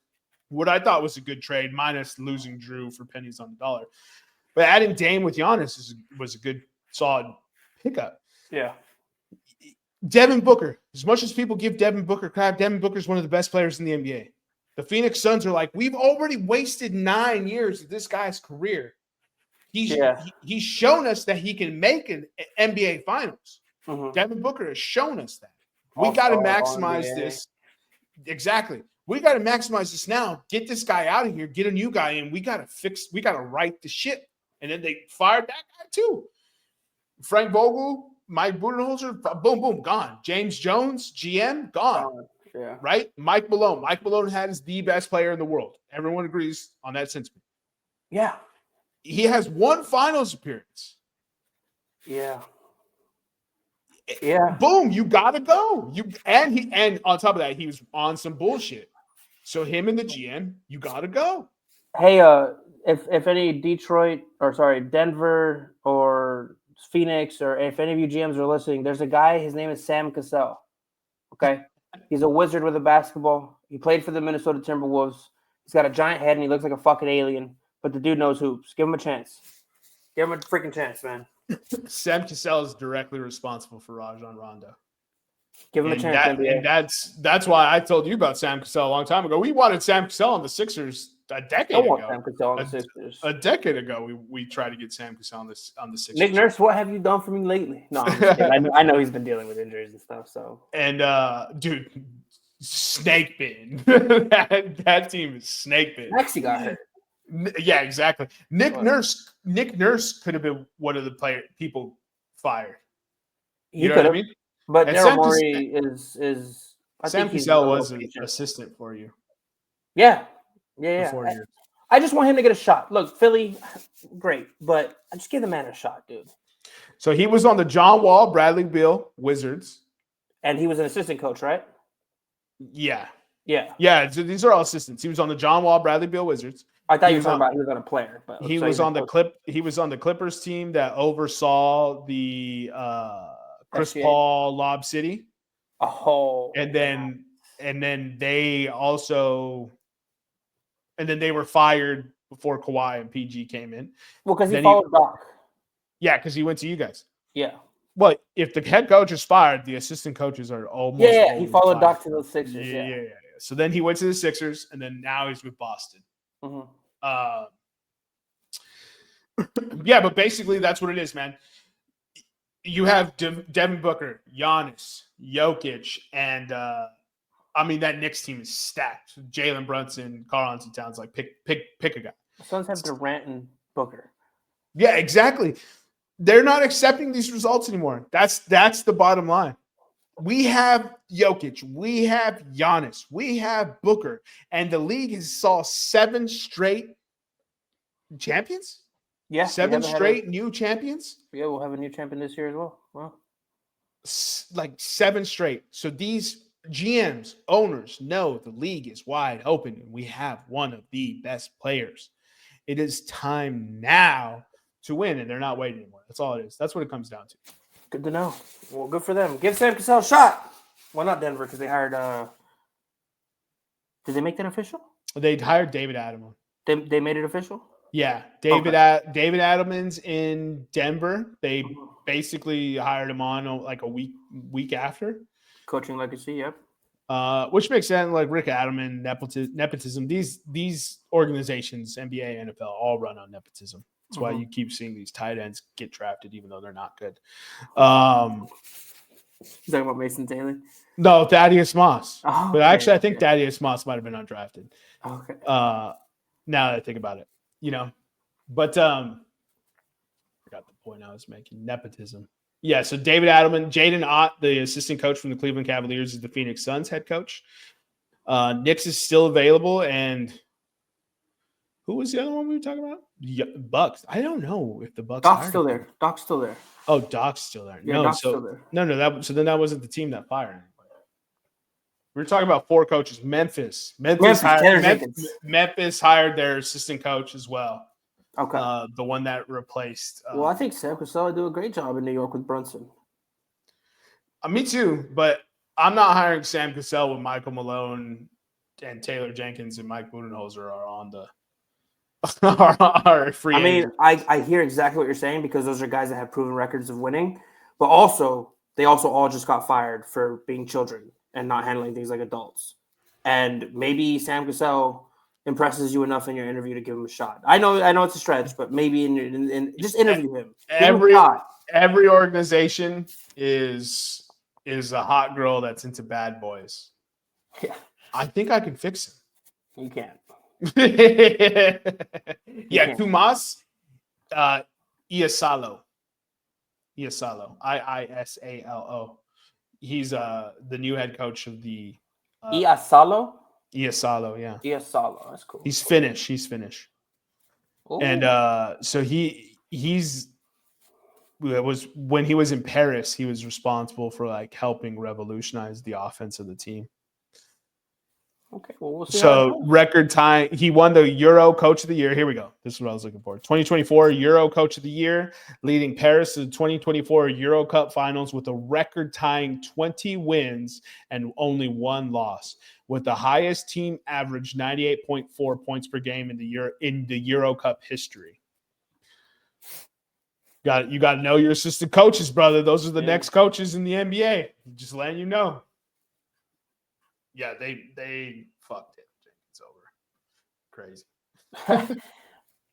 what I thought was a good trade, minus losing Drew for pennies on the dollar. But adding Dame with Giannis was a good, solid pickup. Yeah. Devin Booker. As much as people give Devin Booker crap, Devin Booker is one of the best players in the NBA. The Phoenix Suns are like, we've already wasted 9 years of this guy's career. He's shown us that he can make an NBA Finals. Mm-hmm. Devin Booker has shown us that. We got to maximize this. Exactly. We got to maximize this now. Get this guy out of here. Get a new guy in. We got to right the ship. And then they fired that guy too. Frank Vogel, Mike Budenholzer, boom, boom, gone. James Jones, GM, gone. Yeah. Right? Mike Malone. Mike Malone is the best player in the world. Everyone agrees on that sentiment. Yeah. He has one finals appearance. Yeah. Yeah. Boom, you gotta go. And on top of that, he was on some bullshit. So him and the GM, you gotta go. Hey, if any Denver or Phoenix, or if any of you GMs are listening, there's a guy, his name is Sam Cassell. Okay. He's a wizard with a basketball. He played for the Minnesota Timberwolves. He's got a giant head and he looks like a fucking alien, but the dude knows hoops. Give him a chance. Give him a freaking chance, man. Sam Cassell is directly responsible for Rajon Rondo. Give him a chance. And that's why I told you about Sam Cassell a long time ago. We wanted Sam Cassell on the Sixers a decade ago. Sam Cassell on the Sixers. A decade ago, we tried to get Sam Cassell on the Sixers. Nick Nurse, what have you done for me lately? No, I know he's been dealing with injuries and stuff. So dude, snake bitten. that team is snake bitten. Maxey got hurt. Yeah, exactly. Nick Nurse could have been one of the people fired. You know what I mean? But Daryl Morey is. Sam Cassell was an assistant for you. Yeah. I just want him to get a shot. Look, Philly, great, but I just give the man a shot, dude. So he was on the John Wall, Bradley Beal Wizards, and he was an assistant coach, right? Yeah. So these are all assistants. He was on the John Wall, Bradley Beal Wizards. I thought you were talking about he was on a player, but he was on the Clippers team that oversaw the Chris Paul Lob City. Oh, and then they were fired before Kawhi and PG came in. Well, because he followed Doc. Yeah, because he went to you guys. Yeah. Well, if the head coach is fired, the assistant coaches are almost. Yeah, he followed fired. Doc to those Sixers. Yeah. So then he went to the Sixers, and then now he's with Boston. Mm-hmm. Yeah, but basically that's what it is, man. You have Devin Booker, Giannis, Jokic, and that Knicks team is stacked. Jalen Brunson, Karl-Anthony Towns, like pick a guy. The Suns have Durant and Booker. Yeah, exactly. They're not accepting these results anymore. That's the bottom line. We have Jokic, we have Giannis, we have Booker, and the league has saw 7 straight champions. Yeah, 7 straight new champions. Yeah, we'll have a new champion this year as well. Wow. Like 7 straight. So these GMs, owners know the league is wide open, and we have one of the best players. It is time now to win, and they're not waiting anymore. That's all it is. That's what it comes down to. Good to know. Well, good for them. Give Sam Cassell a shot. Well, not Denver, because they hired did they make that official? They hired David Adelman. They made it official? Yeah. David Adelman's in Denver. They basically hired him on like a week after. Coaching legacy, yep. Which makes sense. Like Rick Adelman, nepotism. These organizations, NBA, NFL, all run on nepotism. That's why you keep seeing these tight ends get drafted, even though they're not good. You talking about Mason Taylor? No, Thaddeus Moss. Oh, but actually, I think Thaddeus Moss might have been undrafted. Okay. Now that I think about it, but I forgot the point I was making. Nepotism. Yeah. So David Adelman, Jaden Ott, the assistant coach from the Cleveland Cavaliers, is the Phoenix Suns head coach. Knicks is still available, and who was the other one we were talking about? Bucks. I don't know if the Bucks. Doc's still there. Doc's still there. Oh, Doc's still there. Yeah, No, Doc's so still there. no. So then that wasn't the team that fired anybody. We were talking about 4 coaches. Memphis hired their assistant coach as well. Okay. The one that replaced. Well, I think Sam Cassell would do a great job in New York with Brunson. Me too, but I'm not hiring Sam Cassell with Michael Malone and Taylor Jenkins and Mike Budenholzer are on the are free. I mean, I hear exactly what you're saying because those are guys that have proven records of winning, but also they also all just got fired for being children and not handling things like adults. And maybe Sam Cassell impresses you enough in your interview to give him a shot. I know it's a stretch, but maybe in just interview him. Every organization is a hot girl that's into bad boys. Yeah. I think I can fix him. You can't. Yeah, Tomas Iasalo. Iasalo. He's the new head coach of the Iasalo, yeah. Iasalo, that's cool. He's Finnish. Ooh. And so he's was when he was in Paris, he was responsible for like helping revolutionize the offense of the team. Okay, well, we'll see. So record time, he won the Euro Coach of the Year. Here we go. This is what I was looking for. 2024 Euro Coach of the Year, leading Paris to the 2024 Euro Cup Finals with a record-tying 20 wins and only 1 loss, with the highest team average 98.4 points per game in the Euro Cup history. You got to know your assistant coaches, brother. Those are the next coaches in the NBA. Just letting you know. Yeah, they fucked it. It's over. Crazy.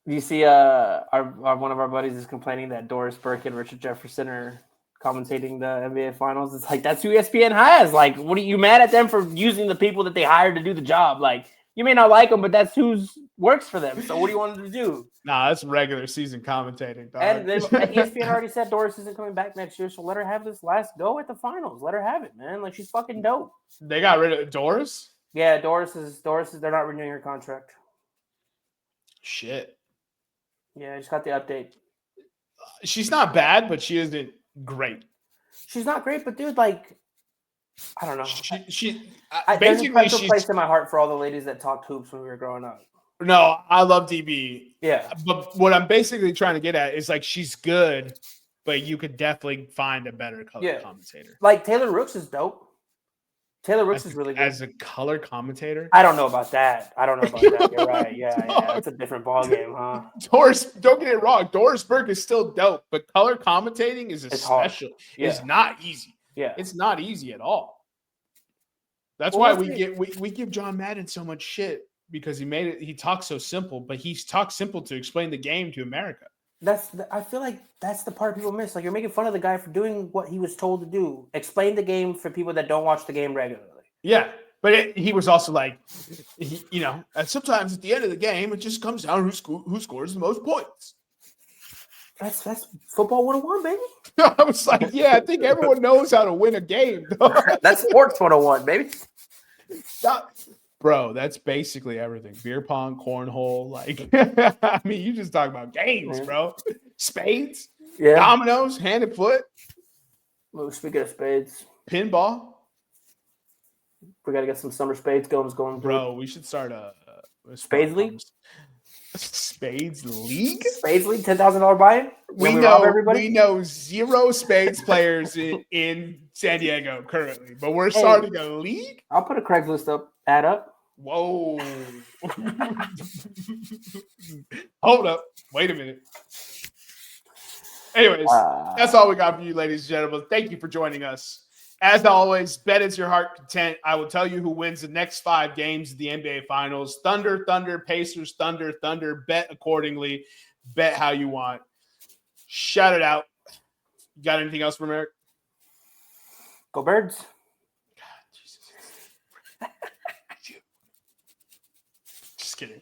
You see, one of our buddies is complaining that Doris Burke and Richard Jefferson are commentating the NBA Finals. It's like, that's who ESPN has. Like, what are you mad at them for using the people that they hired to do the job? Like, you may not like them, but that's who works for them. So what do you want them to do? Nah, that's regular season commentating, dog. And ESPN already said Doris isn't coming back next year, so let her have this last go at the finals. Let her have it, man. Like, she's fucking dope. They got rid of Doris? Yeah, Doris is they're not renewing her contract. Shit. Yeah, I just got the update. She's not bad, but she isn't great. She's not great, but dude, like, I don't know. There's a special place in my heart for all the ladies that talked hoops when we were growing up. No, I love DB. Yeah. But what I'm basically trying to get at is like she's good, but you could definitely find a better color commentator. Like Taylor Rooks is dope. Taylor Rooks is really good. As a color commentator? I don't know about that. You're right. Yeah. It's a different ballgame, huh? Don't get it wrong. Doris Burke is still dope, but color commentating is special. Yeah. It's not easy. Yeah. It's not easy at all. That's why we give John Madden so much shit, because he talks so simple, but he talks simple to explain the game to America. I feel like that's the part people miss. Like, you're making fun of the guy for doing what he was told to do. Explain the game for people that don't watch the game regularly. Yeah, but he was also like, sometimes at the end of the game, it just comes down to who scores the most points. That's football 101, baby. I was like, yeah, I think everyone knows how to win a game. That's sports 101, baby. Bro, that's basically everything. Beer pong, cornhole, I mean, you just talk about games, bro. Spades, dominoes, hand and foot. Well, speaking of spades, pinball. We got to get some summer spades going. Bro, we should start a Spades League? Spades League? Spades League, $10,000 buy-in? We know 0 spades players in San Diego currently, but we're starting a league? I'll put a Craigslist ad up. Whoa. Hold up. Wait a minute. Anyways, that's all we got for you, ladies and gentlemen. Thank you for joining us. As always, bet as your heart content. I will tell you who wins the next 5 games of the NBA Finals. Thunder, Pacers, Thunder. Bet accordingly. Bet how you want. Shout it out. You got anything else from Eric? Go Birds. God, Jesus. Just kidding.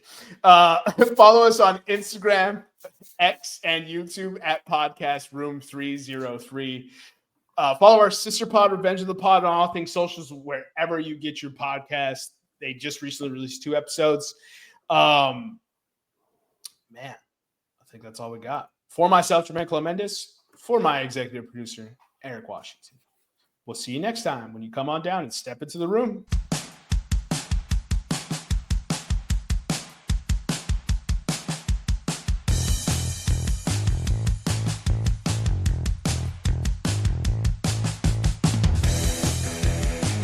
Follow us on Instagram, X, and YouTube at Podcast Room303. Follow our sister pod, Revenge of the Pod, on all things socials, wherever you get your podcast. They just recently released 2 episodes. Man, I think that's all we got. For myself, Jermaine Clemendis, for my executive producer, Eric Washington. We'll see you next time when you come on down and step into the room.